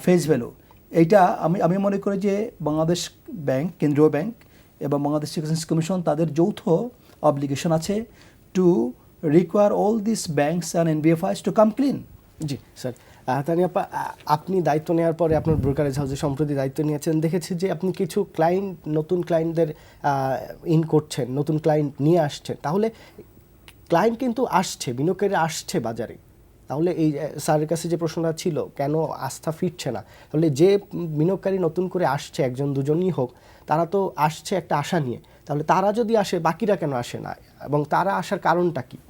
ফেস ভ্যালু। এইটা আমি মনে করি যে বাংলাদেশ ব্যাংক, কেন্দ্রীয় ব্যাংক এবং বাংলাদেশ সিকিউরিটিজ কমিশন তাদের যৌথ অব্লিগেশন আছে to require all this banks and NBFIs to come clean. জি স্যার। তানিয়া আপা, আপনি দায়িত্ব নেওয়ার পরে আপনার ব্রোকারেজ হাউসে সম্প্রতি দায়িত্ব নিয়েছেন, দেখেছি যে আপনি কিছু নতুন ক্লায়েন্টদের ইন করছেন, নতুন ক্লায়েন্ট নিয়ে আসছেন। তাহলে ক্লায়েন্ট কিন্তু আসছে, বিনিয়োগকারীরা আসছে বাজারে, তাহলে এই স্যারের কাছে যে প্রশ্নটা ছিল কেন আস্থা ফিরছে না, তাহলে যে বিনিয়োগকারী নতুন করে আসছে, একজন দুজনই হোক, তারা তো আসছে একটা আশা নিয়ে, তাহলে তারা যদি আসে বাকিরা কেন আসে না, এবং তারা আসার কারণটা কি?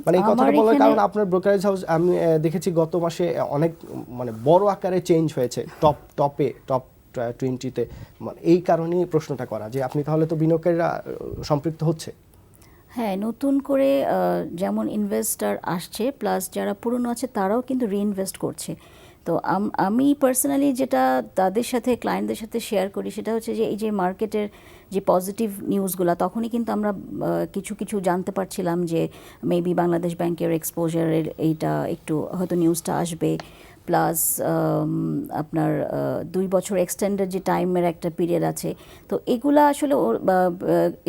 মানে এই কথাটা বলার কারণ আপনার ব্রোকারেজ হাউস আমি দেখেছি গত মাসে অনেক মানে বড় আকারে চেঞ্জ হয়েছে টপ 20-তে, মানে এই কারণেই প্রশ্নটা করা যে আপনি তাহলে তো বিনিয়োগকারীরা সম্পৃক্ত হচ্ছে। হ্যাঁ, নতুন করে যেমন ইনভেস্টর আসছে, প্লাস যারা পুরনো আছে তারাও কিন্তু রিইনভেস্ট করছে। তো আমি পার্সোনালি যেটা তাদের সাথে ক্লায়েন্টদের সাথে শেয়ার করি সেটা হচ্ছে যে এই যে মার্কেটের যে পজিটিভ নিউজগুলো তখনই কিন্তু আমরা কিছু কিছু জানতে পারছিলাম যে মেবি বাংলাদেশ ব্যাংকের এক্সপোজারের এইটা একটু হয়তো নিউজটা আসবে, প্লাস আপনার 2 বছর এক্সটেন্ডেড যে টাইমের একটা পিরিয়ড আছে, তো এগুলা আসলে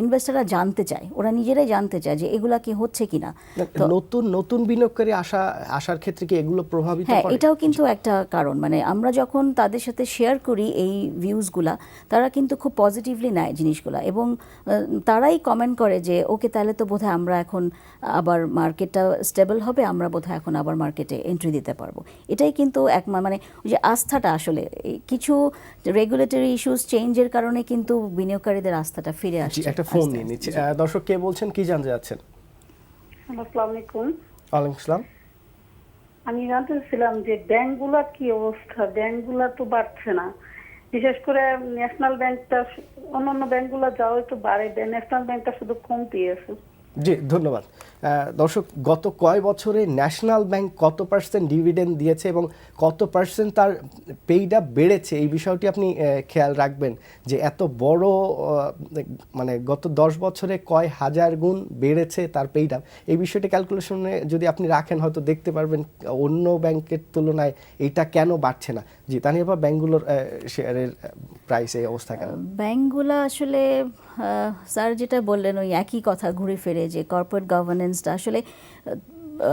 ইনভেস্টাররা জানতে চায়, ওরা নিজেরাই জানতে চায় যে এগুলা কি হচ্ছে কিনা। তো নতুন নতুন বিনিয়োগকারী আসার ক্ষেত্রে কি এগুলো প্রভাবিত হ্যাঁ, করে? এটাও কিন্তু একটা কারণ, মানে আমরা যখন তাদের সাথে শেয়ার করি এই ভিউজগুলা, তারা কিন্তু খুব পজিটিভলি নেয় জিনিসগুলা, এবং তারাই কমেন্ট করে যে ওকে তাহলে তো বোধহয় আমরা এখন আবার মার্কেটটা স্টেবল হবে, আমরা বোধহয় এখন আবার মার্কেটে এন্ট্রি দিতে পারবো। এটাই কিন্তু মানে ওই যে আস্থাটা, আসলে কিছু রেগুলেটরি ইস্যুস চেঞ্জের কারণে কিন্তু বিনিয়োগকারীদের আস্থাটা ফিরে জি, আসছে। একটা ফোন নিয়ে নিচ্ছি। দর্শক কে বলছেন, কি জানতে যাচ্ছেন? আসসালামু আলাইকুম। ওয়ালাইকুম আসসালাম। আমি জানতে চাচ্ছিলাম যে ব্যাংকগুলোর কি অবস্থা? ব্যাংকগুলো তো বাড়ছে না, বিশেষ করে ন্যাশনাল ব্যাংকটা, অন্যান্য ব্যাংকগুলো যাও একটু বাড়ে, ন্যাশনাল ব্যাংকটা শুধু কমতেই আছে। জি, ধন্যবাদ। দর্শক, গত কয় বছরে ন্যাশনাল ব্যাংক কত পার্সেন্ট ডিভিডেন্ড দিয়েছে এবং কত পার্সেন্ট তার পেইডা বেড়েছে, এই বিষয়টি আপনি খেয়াল রাখবেন যে এত বড় মানে গত 10 বছরে কয় হাজার গুণ বেড়েছে তার পেইডা। এই বিষয়টি ক্যালকুলেশনে যদি আপনি রাখেন হয়তো দেখতে পারবেন অন্য ব্যাংকের তুলনায় এটা কেন বাড়ছে না। জি, তানিয়া, ব্যাংকগুলোর শেয়ারের প্রাইস এই অবস্থা কেন? ব্যাংকগুলো আসলে স্যার যেটা বললেন ওই একই কথা ঘুরে ফিরে, যে কর্পোরেট গভর্নেন্সটা আসলে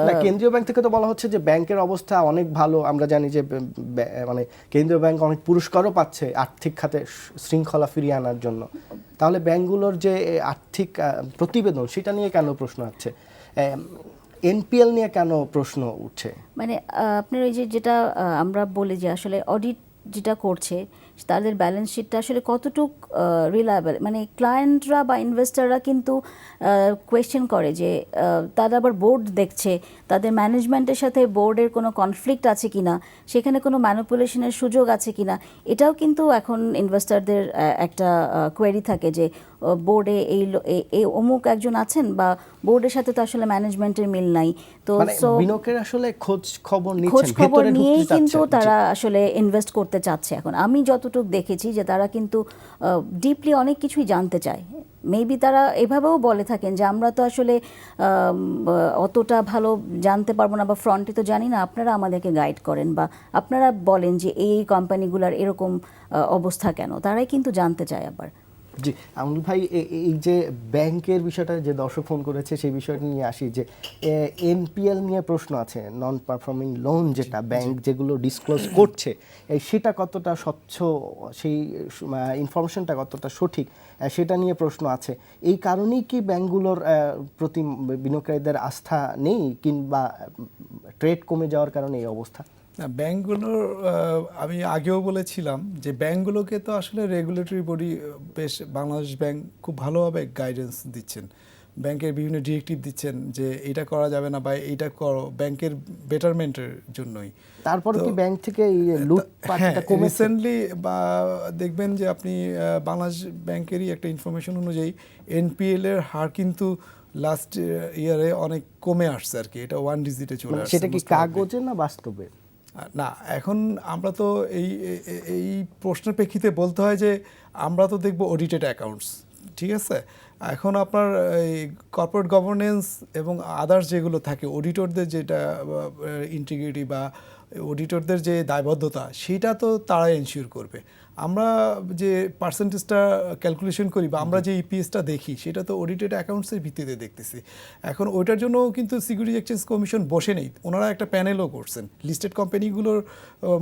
না, কেন্দ্রীয় ব্যাংক থেকে তো বলা হচ্ছে যে ব্যাংকের অবস্থা অনেক ভালো। আমরা জানি যে মানে কেন্দ্রীয় ব্যাংক অনেক পুরস্কারও পাচ্ছে আর্থিক খাতে শৃঙ্খলা ফিরিয়ে আনার জন্য। তাহলে ব্যাংকগুলোর যে আর্থিক প্রতিবেদন সেটা নিয়ে কেন প্রশ্ন আছে? এনপিএল নিয়ে কেন প্রশ্ন উঠছে? মানে আপনার ওই যে যেটা আমরা বলি যে আসলে অডিট যেটা করছে তাদের ব্যালেন্স শিটটা আসলে কতটুক রিলায়েবল, মানে ক্লায়েন্টরা বা ইনভেস্টাররা কিন্তু কোয়েশ্চেন করে যে তারা আবার বোর্ড দেখছে, তাদের ম্যানেজমেন্টের সাথে বোর্ডের কোনো কনফ্লিক্ট আছে কিনা, সেখানে কোনো ম্যানিপুলেশনের সুযোগ আছে কিনা, এটাও কিন্তু এখন ইনভেস্টারদের একটা কোয়েরি থাকে যে বোর্ডে এই অমুক একজন আছেন বা বোর্ডের সাথে তো আসলে ম্যানেজমেন্টের মিল নাই। তো মানে বিনিয়োগের আসলে খোঁজ খবর নিয়েই কিন্তু তারা আসলে ইনভেস্ট করতে চাচ্ছে। এখন আমি যতটুকু দেখেছি যে তারা কিন্তু ডিপলি অনেক কিছুই জানতে চায়। মেবি তারা এভাবেও বলে থাকেন যে আমরা তো আসলে অতটা ভালো জানতে পারবো না বা ফ্রন্টে তো জানি না, আপনারা আমাদেরকে গাইড করেন বা আপনারা বলেন যে এই কোম্পানিগুলোর এরকম অবস্থা কেন, তারাই কিন্তু জানতে চায় আবার। জি, আমরুল ভাই, এই যে ব্যাংকের বিষয়টা যে দর্শক ফোন করেছে সেই বিষয়টা নিয়ে আসি, যে এনপিএল নিয়ে প্রশ্ন আছে, নন পারফর্মিং লোন, যেটা ব্যাংক যেগুলো ডিসক্লোজ করছে সেটা কতটা স্বচ্ছ, সেই ইনফরমেশনটা কতটা সঠিক, সেটা নিয়ে প্রশ্ন আছে। এই কারণেই কি ব্যাংকগুলোর প্রতি বিনিয়োগকারীদের আস্থা নেই, কিংবা ট্রেড কমে যাওয়ার কারণে এই অবস্থা? ব্যাংকগুলোর আমি আগেও বলেছিলাম যে ব্যাংকগুলোকে তো আসলে রেগুলেটরি বডি, বেশ বাংলাদেশ ব্যাংক খুব ভালোভাবে গাইডেন্স দিচ্ছেন, ব্যাংকের বিভিন্ন ডিরেক্টিভ দিচ্ছেন যে এটা করা যাবে না বা এইটা করো, ব্যাংকের বেটারমেন্টের জন্যই। তারপরে কি ব্যাংক থেকে লুটপাটটা কমেছে? রিসেন্টলি বা দেখবেন যে আপনি বাংলাদেশ ব্যাংকেরই একটা ইনফরমেশন অনুযায়ী এনপিএল এর হার কিন্তু লাস্ট ইয়ারে অনেক কমে আসছে আর কি, এটা 1 ডিজিটে চলে আসছে। সেটা কি কাগজে না বাস্তবে? না, এখন আমরা তো এই প্রশ্নের প্রেক্ষিতে বলতে হয় যে আমরা তো দেখব অডিটেড অ্যাকাউন্টস, ঠিক আছে। এখন আপনার এই কর্পোরেট গভর্নেন্স এবং আদার্স যেগুলো থাকে, অডিটরদের যেটা ইন্টিগ্রিটি বা অডিটরদের যে দায়বদ্ধতা, সেটা তো তারাই এনশিওর করবে। আমরা যে পার্সেন্টেজটা ক্যালকুলেশন করি বা আমরা যে ইপিএসটা দেখি, সেটা তো অডিটেড অ্যাকাউন্টসের ভিত্তিতে দেখতেছি। এখন ওইটার জন্য কিন্তু সিকিউরিটি এক্সচেঞ্জ কমিশন বসে নেই, ওনারা একটা প্যানেলও করছেন। লিস্টেড কোম্পানিগুলোর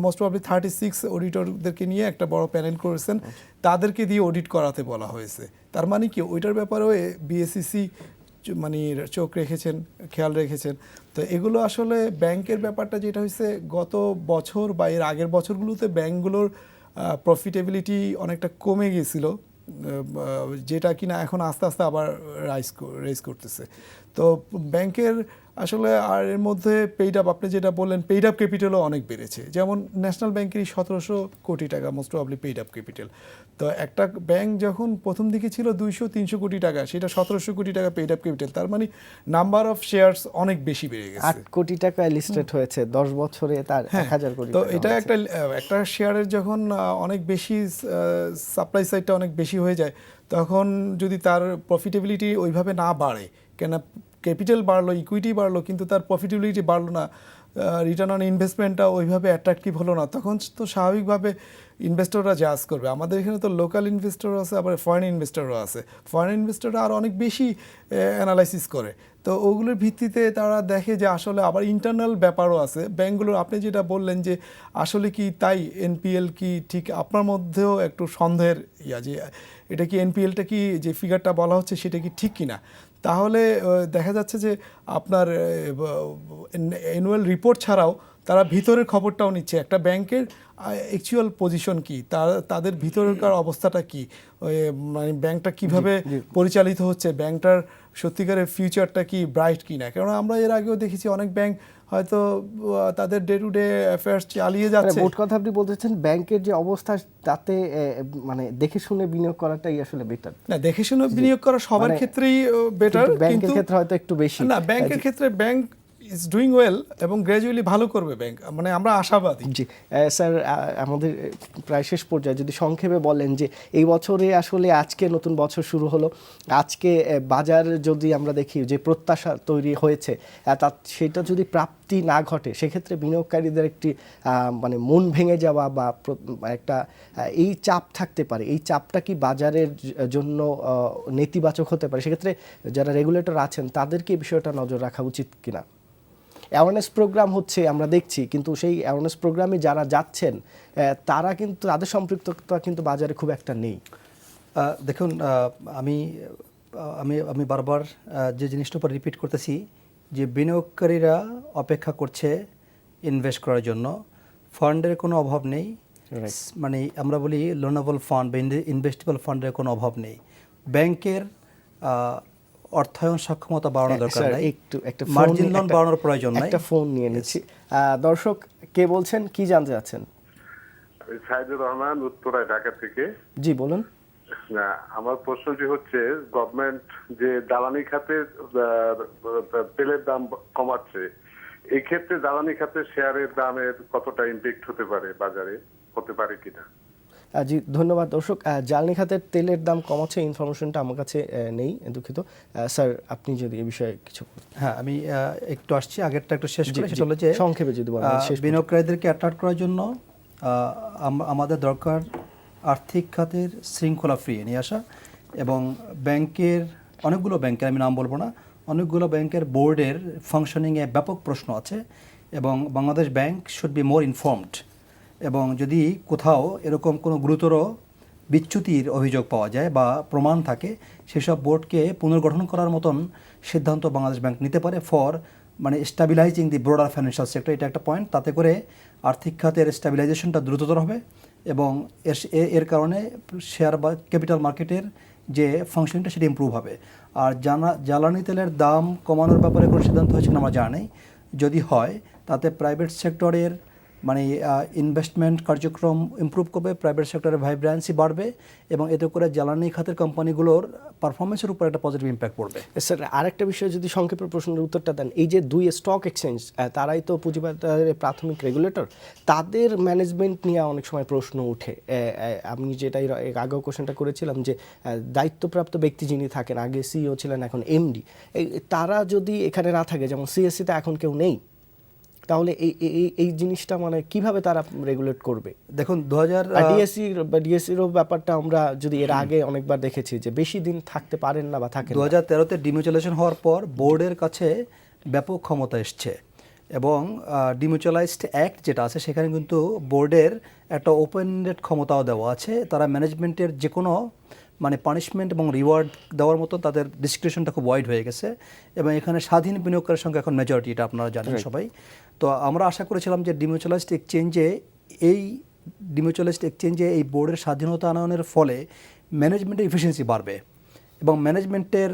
মোস্ট প্রবাবলি 36 অডিটরদেরকে নিয়ে একটা বড় প্যানেল করেছেন, তাদেরকে দিয়ে অডিট করাতে বলা হয়েছে। তার মানে কি ওইটার ব্যাপারেও বিএসইসি মানে চোখ রেখেছেন, খেয়াল রেখেছেন। তো এগুলো আসলে ব্যাংকের ব্যাপারটা যেটা হয়েছে গত বছর বা এর আগের বছরগুলোতে ব্যাংকগুলোর প্রফিটেবিলিটি অনেকটা কমে গিয়েছিল, যেটা কিনা এখন আস্তে আস্তে আবার রাইজ করতেছে। তো ব্যাংকের আসলে আর এর মধ্যে পেইড আপ, আপনি যেটা বললেন পেইড আপ ক্যাপিটালও অনেক বেড়েছে। যেমন ন্যাশনাল ব্যাংকেরই 1700 কোটি টাকা most probably paid up capital. তো একটা ব্যাংক যখন প্রথম দিকে ছিল 200-300 কোটি টাকা, সেটা 1700 কোটি টাকা পেইড আপ ক্যাপিটাল, তার মানে নাম্বার অফ শেয়ারস অনেক বেশি বেড়ে গেছে। 8 কোটি টাকা লিস্টেড হয়েছে 10 বছরে, তার 1000 কোটি তো টাকা এটা হয়েছে। একটা শেয়ারের যখন অনেক বেশি সাপ্লাই সাইডটা অনেক বেশি হয়ে যায়, তখন যদি তার প্রফিটেবিলিটি ওইভাবে না বাড়ে, কেন ক্যাপিটাল বাড়লো, ইকুইটি বাড়লো, কিন্তু তার প্রফিটেবিলিটি বাড়লো না, রিটার্ন অন ইনভেস্টমেন্টটা ওইভাবে অ্যাট্রাকটিভ হলো না, তখন তো স্বাভাবিকভাবে ইনভেস্টররা জাজ করবে। আমাদের এখানে তো লোকাল ইনভেস্টর আছে, আবার ফরেন ইনভেস্টরও আছে। ফরেন ইনভেস্টররা আর অনেক বেশি অ্যানালাইসিস করে, তো ওগুলোর ভিত্তিতে তারা দেখে যে আসলে আবার ইন্টারনাল ব্যাপারও আছে ব্যাংকগুলোর। আপনি যেটা বললেন যে আসলে কি তাই এনপিএল কি ঠিক, আপনার মধ্যেও একটু সন্দেহের যে এটা কি এনপিএলটা কি যে ফিগারটা বলা হচ্ছে সেটা কি ঠিক কিনা, তাহলে দেখা যাচ্ছে যে আপনার অ্যানুয়াল রিপোর্ট ছাড়াও তারা ভিতরের খবরটাও নিচ্ছে, একটা ব্যাংকের অ্যাকচুয়াল পজিশন কি, তাদের ভিতরকার অবস্থাটা কি, মানে ব্যাংকটা কিভাবে পরিচালিত হচ্ছে, ব্যাংকটার সত্যিকারের ফিউচারটা কি ব্রাইট কি না। কারণ আমরা এর আগেও দেখেছি অনেক ব্যাংক হয়তো তাদের ডে টু ডে অ্যাফেয়ার্স চালিয়ে যাচ্ছে। মোট কথা আপনি বলতেছেন ব্যাংকের যে অবস্থা তাতে মানে দেখে শুনে বিনিয়োগ করাটাই আসলে বেটার। না, দেখে শুনে বিনিয়োগ করা সবার মানে ক্ষেত্রেই বেটার, ব্যাংকের ক্ষেত্রে হয়তো একটু বেশি। না, ব্যাংকের ক্ষেত্রে ব্যাংক ইজ ডুইং ওয়েল এবং গ্র্যাজুয়ালি ভালো করবে ব্যাংক, মানে আমরা আশাবাদী। জি স্যার, আমাদের প্রায় শেষ পর্যায়ে যদি সংক্ষেপে বলেন যে এই বছরে আসলে আজকে নতুন বছর শুরু হলো, আজকে বাজার যদি আমরা দেখি যে প্রত্যাশা তৈরি হয়েছে সেটা যদি প্রাপ্তি না ঘটে, সেক্ষেত্রে বিনিয়োগকারীদের একটি মানে মন ভেঙে যাওয়া বা একটা এই চাপ থাকতে পারে। এই চাপটা কি বাজারের জন্য নেতিবাচক হতে পারে? সেক্ষেত্রে যারা রেগুলেটর আছেন তাদেরকে এই বিষয়টা নজর রাখা উচিত কিনা? অ্যাওয়ারনেস প্রোগ্রাম হচ্ছে আমরা দেখছি, কিন্তু সেই অ্যাওয়ারনেস প্রোগ্রামে যারা যাচ্ছেন তারা কিন্তু তাদের সম্পৃক্ততা কিন্তু বাজারে খুব একটা নেই। দেখুন, আমি আমি আমি বারবার যে জিনিসটার উপর রিপিট করতেছি যে বিনিয়োগকারীরা অপেক্ষা করছে ইনভেস্ট করার জন্য, ফান্ডের কোনো অভাব নেই। মানে আমরা বলি লোনেবল ফান্ড বা ইনভেস্টেবল ফান্ডের কোনো অভাব নেই। ব্যাংকের অর্থায়ন সক্ষমতা বাড়ানো দরকার নাই, একটা মার্জিন লোন বাড়ানোর প্রয়োজন নাই। একটা ফোন নিয়ে নিচ্ছি। দর্শক কে বলছেন, কি জানতে চাচ্ছেন? সাইদুর রহমান, উত্তরায়, ঢাকা থেকে। জি বলুন। না, আমার প্রশ্নটি হচ্ছে গভর্নমেন্ট যে জ্বালানি খাতে তেলের দাম কমাচ্ছে, এই ক্ষেত্রে জ্বালানি খাতে শেয়ারের দামের কতটা ইমপ্যাক্ট হতে পারে, বাজারে হতে পারে কিনা? জি ধন্যবাদ। দর্শক, জ্বালানি খাতের তেলের দাম কমাচ্ছে ইনফরমেশনটা আমার কাছে নেই, দুঃখিত। স্যার আপনি যদি এই বিষয়ে কিছু। হ্যাঁ, আমি একটু আসছি, আগেরটা একটু শেষ করে। সেটা হলো যে সংক্ষেপে যদি বলেন। বিনিয়োগকারীদেরকে অ্যাট্রাক্ট করার জন্য আমাদের দরকার আর্থিক খাতের শৃঙ্খলা ফিরিয়ে নিয়ে আসা, এবং ব্যাংকের অনেকগুলো ব্যাংকের, আমি নাম বলবো না, অনেকগুলো ব্যাংকের বোর্ডের ফাংশনিংয়ে ব্যাপক প্রশ্ন আছে, এবং Bangladesh bank should be more informed. এবং যদি কোথাও এরকম কোনো গুরুতর বিচ্যুতির অভিযোগ পাওয়া যায় বা প্রমাণ থাকে, সেসব বোর্ডকে পুনর্গঠন করার মতন সিদ্ধান্ত বাংলাদেশ ব্যাংক নিতে পারে ফর মানে স্টাবিলাইজিং দি ব্রডার ফাইন্যান্সিয়াল সেক্টর। এটা একটা পয়েন্ট। তাতে করে আর্থিক খাতের স্টাবিলাইজেশনটা দ্রুততর হবে, এবং এর কারণে শেয়ার বা ক্যাপিটাল মার্কেটের যে ফাংশনটা সেটা ইমপ্রুভ হবে। আর জ্বালানি তেলের দাম কমানোর ব্যাপারে কোনো সিদ্ধান্ত হয়েছে কিনা আমার জানা নেই। যদি হয় তাতে প্রাইভেট সেক্টরের মানে ইনভেস্টমেন্ট কার্যক্রম ইমপ্রুভ করবে, প্রাইভেট সেক্টরের ভাইব্রেন্সি বাড়বে, এবং এতে করে জ্বালানি খাতের কোম্পানিগুলোর পারফরমেন্সের উপর একটা পজিটিভ ইম্প্যাক্ট পড়বে। স্যার আরেকটা বিষয় যদি সংক্ষেপে প্রশ্নের উত্তরটা দেন, এই যে দুই স্টক এক্সচেঞ্জ তারাই তো পুঁজিবাজারের প্রাথমিক রেগুলেটর, তাদের ম্যানেজমেন্ট নিয়ে অনেক সময় প্রশ্ন উঠে। আমি যেটাই আগেও কোশ্চেনটা করেছিলাম যে দায়িত্বপ্রাপ্ত ব্যক্তি যিনি থাকেন, আগে সিইও ছিলেন এখন এমডি, তারা যদি এখানে না থাকে, যেমন সিএসসিতে এখন কেউ নেই, তাহলে এই জিনিসটা মানে কিভাবে তারা রেগুলেট করবে? দেখুন, ডিএসসির ব্যাপারটা আমরা যদি এর আগে অনেকবার দেখেছি যে বেশি দিন থাকতে পারেন না বা থাকেন। 2013-তে ডিমিউচুয়ালাইজেশন হওয়ার পর বোর্ডের কাছে ব্যাপক ক্ষমতা এসছে, এবং ডিমিউচুয়ালাইজড অ্যাক্ট যেটা আছে সেখানে কিন্তু বোর্ডের একটা ওপেন এন্ডেড ক্ষমতাও দেওয়া আছে। তারা ম্যানেজমেন্টের যে কোনো মানে পানিশমেন্ট এবং রিওয়ার্ড দেওয়ার মতো তাদের ডিসক্রিপশনটা খুব ওয়াইড হয়ে গেছে, এবং এখানে স্বাধীন বিনিয়োগকারীর সংখ্যা এখন মেজরিটি, এটা আপনারা জানেন সবাই। তো আমরা আশা করেছিলাম যে ডিমিউচুয়ালাইজড এক্সচেঞ্জে এই বোর্ডের স্বাধীনতা আনয়নের ফলে ম্যানেজমেন্টের এফিসিয়েন্সি বাড়বে এবং ম্যানেজমেন্টের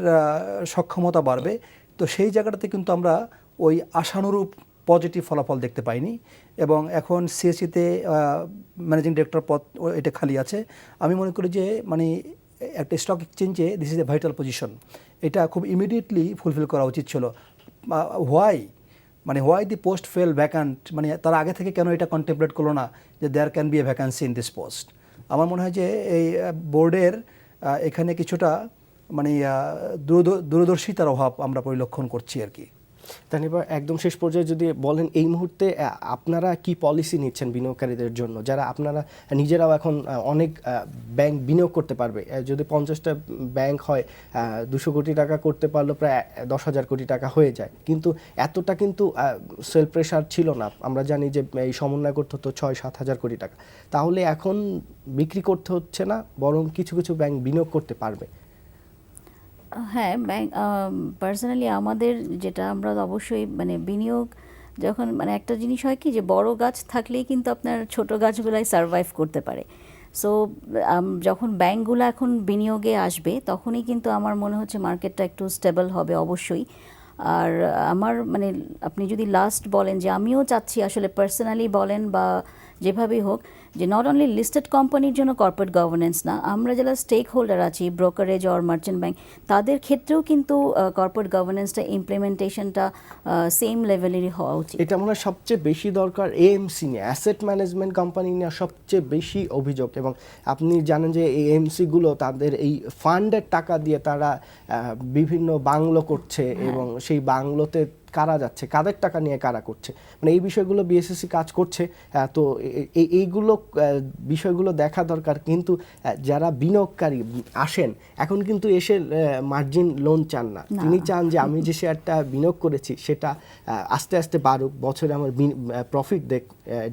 সক্ষমতা বাড়বে। তো সেই জায়গাটাতে কিন্তু আমরা ওই আশানুরূপ পজিটিভ ফলাফল দেখতে পাইনি, এবং এখন সিএসসিতে ম্যানেজিং ডিরেক্টর পদ এটা খালি আছে। আমি মনে করি যে মানে একটা স্টক এক্সচেঞ্জে this is a vital position, এটা খুব ইমিডিয়েটলি ফুলফিল করা উচিত ছিল। Why the post fell vacant, মানে তারা আগে থেকে কেন এটা কন্টেম্পলেট করলো না যে there can be a vacancy in this post. আমার মনে হয় যে এই বোর্ডের এখানে কিছুটা মানে দূরদর্শিতার অভাব আমরা পরিলক্ষণ করছি আর কি। তানিবা, একদম শেষ পর্যায়ে যদি বলেন এই মুহূর্তে আপনারা কি পলিসি নিচ্ছেন বিনিয়োগকারীদের জন্য, যারা আপনারা নিজেরাও এখন অনেক ব্যাংক বিনিয়োগ করতে পারবে, যদি 50টা ব্যাংক হয় 200 কোটি টাকা করতে পারলো প্রায় 10,000 কোটি টাকা হয়ে যায়, কিন্তু এতটা কিন্তু সেল প্রেশার ছিল না। আমরা জানি যে এই সমন্বয় করতে হতো 6-7 হাজার কোটি টাকা, তাহলে এখন বিক্রি করতে হচ্ছে না, বরং কিছু কিছু ব্যাংক বিনিয়োগ করতে পারবে। হ্যাঁ, ব্যাংক পার্সোনালি আমাদের যেটা আমরা অবশ্যই মানে বিনিয়োগ যখন মানে একটা জিনিস হয় কি যে বড় গাছ থাকলেই কিন্তু আপনার ছোট গাছগুলাই সারভাইভ করতে পারে। সো যখন ব্যাংকগুলো এখন বিনিয়োগে আসবে তখনই কিন্তু আমার মনে হচ্ছে মার্কেটটা একটু স্টেবল হবে অবশ্যই। আর আমার মানে আপনি যদি লাস্ট বলেন যে আমিও চাচ্ছি আসলে পার্সোনালি বলেন বা যেভাবেই হোক যে নট অনলি লিস্টেড কোম্পানির জন্য কর্পোরেট গভর্নেন্স না, আমরা যারা স্টেক হোল্ডার আছি ব্রোকারেজ অর মার্চেন্ট ব্যাংক তাদের ক্ষেত্রেও কিন্তু কর্পোরেট গভর্নেন্সটা ইমপ্লিমেন্টেশনটা সেম লেভেলেরই হওয়া উচিত। এটা মনে হয় সবচেয়ে বেশি দরকার এএমসি নিয়ে, অ্যাসেট ম্যানেজমেন্ট কোম্পানি নিয়ে সবচেয়ে বেশি অভিযোগ। এবং আপনি জানেন যে এএমসিগুলো তাদের এই ফান্ডের টাকা দিয়ে তারা বিভিন্ন বাংলো করছে, এবং সেই বাংলোতে কারা যাচ্ছে, কাদের টাকা নিয়ে কারা করছে, মানে এই বিষয়গুলো বিএসএসসি কাজ করছে। তো এইগুলো বিষয়গুলো দেখা দরকার। কিন্তু যারা বিনিয়োগকারী আসেন এখন কিন্তু এসে মার্জিন লোন চান না, তিনি চান যে আমি যে শেয়ারটা বিনিয়োগ করেছি সেটা আস্তে আস্তে বাড়ুক, বছরে আমার প্রফিট দেখ,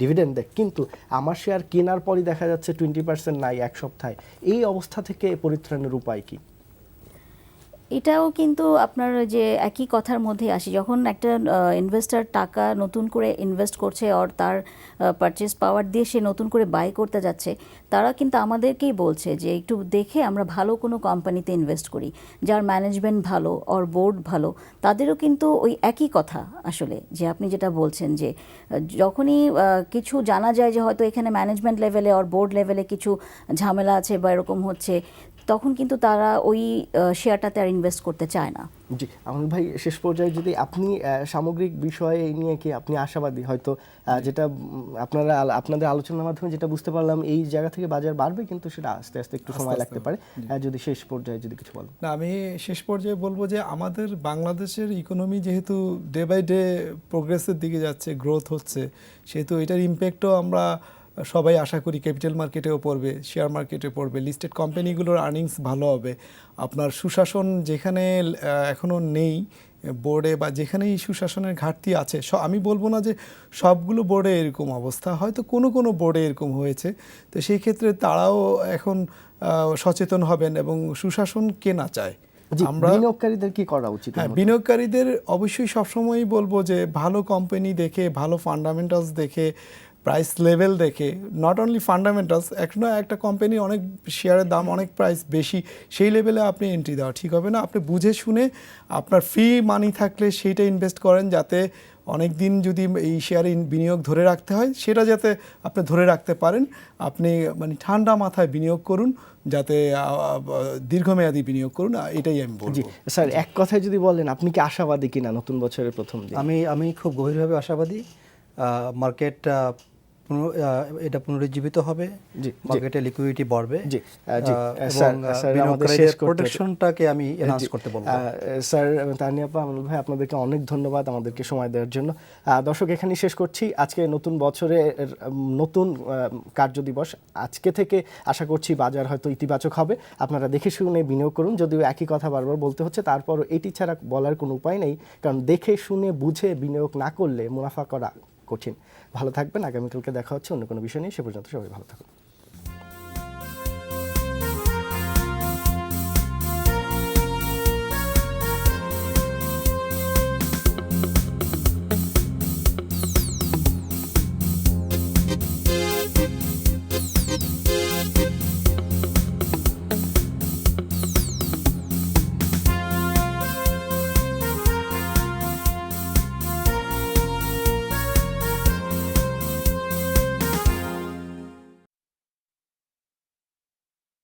ডিভিডেন্ড দেখ, কিন্তু আমার শেয়ার কেনার পরই দেখা যাচ্ছে 20% নাই এক সপ্তাহে। এই অবস্থা থেকে পরিত্রাণের উপায় কি? এটাও কিন্তু আপনার যে একই কথার মধ্যে আসি, যখন একটা ইনভেস্টর টাকা নতুন করে ইনভেস্ট করছে আর তার পারচেস পাওয়ার দিয়ে সে নতুন করে বাই করতে যাচ্ছে, তারা কিন্তু আমাদেরকেই বলছে যে একটু দেখে আমরা ভালো কোনো কোম্পানিতে ইনভেস্ট করি যার ম্যানেজমেন্ট ভালো অর বোর্ড ভালো। তাদেরও কিন্তু ওই একই কথা আসলে যে আপনি যেটা বলছেন যে যখনই কিছু জানা যায় যে হয়তো এখানে ম্যানেজমেন্ট লেভেলে অর বোর্ড লেভেলে কিছু ঝামেলা আছে বা এরকম হচ্ছে, তখন কিন্তু তারা ওই শেয়ারটাতে আর ইনভেস্ট করতে চায় না। জি, আমল ভাই, শেষ পর্যায়ে যদি আপনি সামগ্রিক বিষয়ে নিয়ে কি আপনি আশাবাদী, হয়তো যেটা আপনাদের আলোচনার মাধ্যমে যেটা বুঝতে পারলাম এই জায়গা থেকে বাজার বাড়বে, কিন্তু সেটা আস্তে আস্তে একটু সময় লাগতে পারে, যদি শেষ পর্যায়ে যদি কিছু বলেন। না, আমি শেষ পর্যায়ে বলবো যে আমাদের বাংলাদেশের ইকোনমি যেহেতু ডে বাই ডে প্রোগ্রেসের দিকে যাচ্ছে, গ্রোথ হচ্ছে, সেহেতু এটার ইম্প্যাক্টও আমরা সবাই আশা করি ক্যাপিটাল মার্কেটেও পড়বে, শেয়ার মার্কেটে পড়বে, লিস্টেড কোম্পানিগুলোর আর্নিংস ভালো হবে। আপনার সুশাসন যেখানে এখনও নেই বোর্ডে বা যেখানেই সুশাসনের ঘাটতি আছে, আমি বলবো না যে সবগুলো বোর্ডে এরকম অবস্থা, হয়তো কোনো কোনো বোর্ডে এরকম হয়েছে, তো সেই ক্ষেত্রে তারাও এখন সচেতন হবেন এবং সুশাসন কে না চায়। আমরা বিনিয়োগকারীদের কি করা উচিত? হ্যাঁ, বিনিয়োগকারীদের অবশ্যই সবসময়ই বলবো যে ভালো কোম্পানি দেখে, ভালো ফান্ডামেন্টালস দেখে, প্রাইস লেভেল দেখে, নট অনলি ফান্ডামেন্টালস, এখনো একটা কোম্পানি অনেক শেয়ারের দাম অনেক প্রাইস বেশি, সেই লেভেলে আপনি এন্ট্রি দেওয়া ঠিক হবে না। আপনি বুঝে শুনে আপনার ফ্রি মানি থাকলে সেইটা ইনভেস্ট করেন, যাতে অনেক দিন যদি এই শেয়ারে বিনিয়োগ ধরে রাখতে হয় সেটা যাতে আপনি ধরে রাখতে পারেন। আপনি মানে ঠান্ডা মাথায় বিনিয়োগ করুন, যাতে দীর্ঘমেয়াদী বিনিয়োগ করুন, এটাই আমি বলবো। জি স্যার, এক কথায় যদি বলেন আপনি কি আশাবাদী কিনা নতুন বছরের প্রথম দিন? আমি খুব গভীরভাবে আশাবাদী। মার্কেট এটা পুনরুজ্জীবিত হবে, মার্কেটে লিকুইডিটি বাড়বে, এবং বিনিয়োগকারীদের প্রোটেকশনটাকে আমি এনহান্স করতে বলবো। স্যার, তানিয়া আপা, আমল ভাই, আপনাদেরকে অনেক ধন্যবাদ আমাদেরকে সময় দেওয়ার জন্য। দর্শক, এখানেই শেষ করছি আজকে নতুন বছরের নতুন কার্যদিবস। আজকে থেকে আশা করছি বাজার হয়তো ইতিবাচক হবে। আপনারা দেখে শুনে বিনিয়োগ করুন, যদিও একই কথা বারবার বলতে হচ্ছে, তারপরও এটি ছাড়া বলার কোনো উপায় নেই, কারণ দেখে শুনে বুঝে বিনিয়োগ না করলে মুনাফা করা কঠিন। ভালো থাকবেন, আগামীকালকে দেখা হচ্ছে অন্য কোনো বিষয় নিয়ে। সে পর্যন্ত সবাই ভালো থাকুন।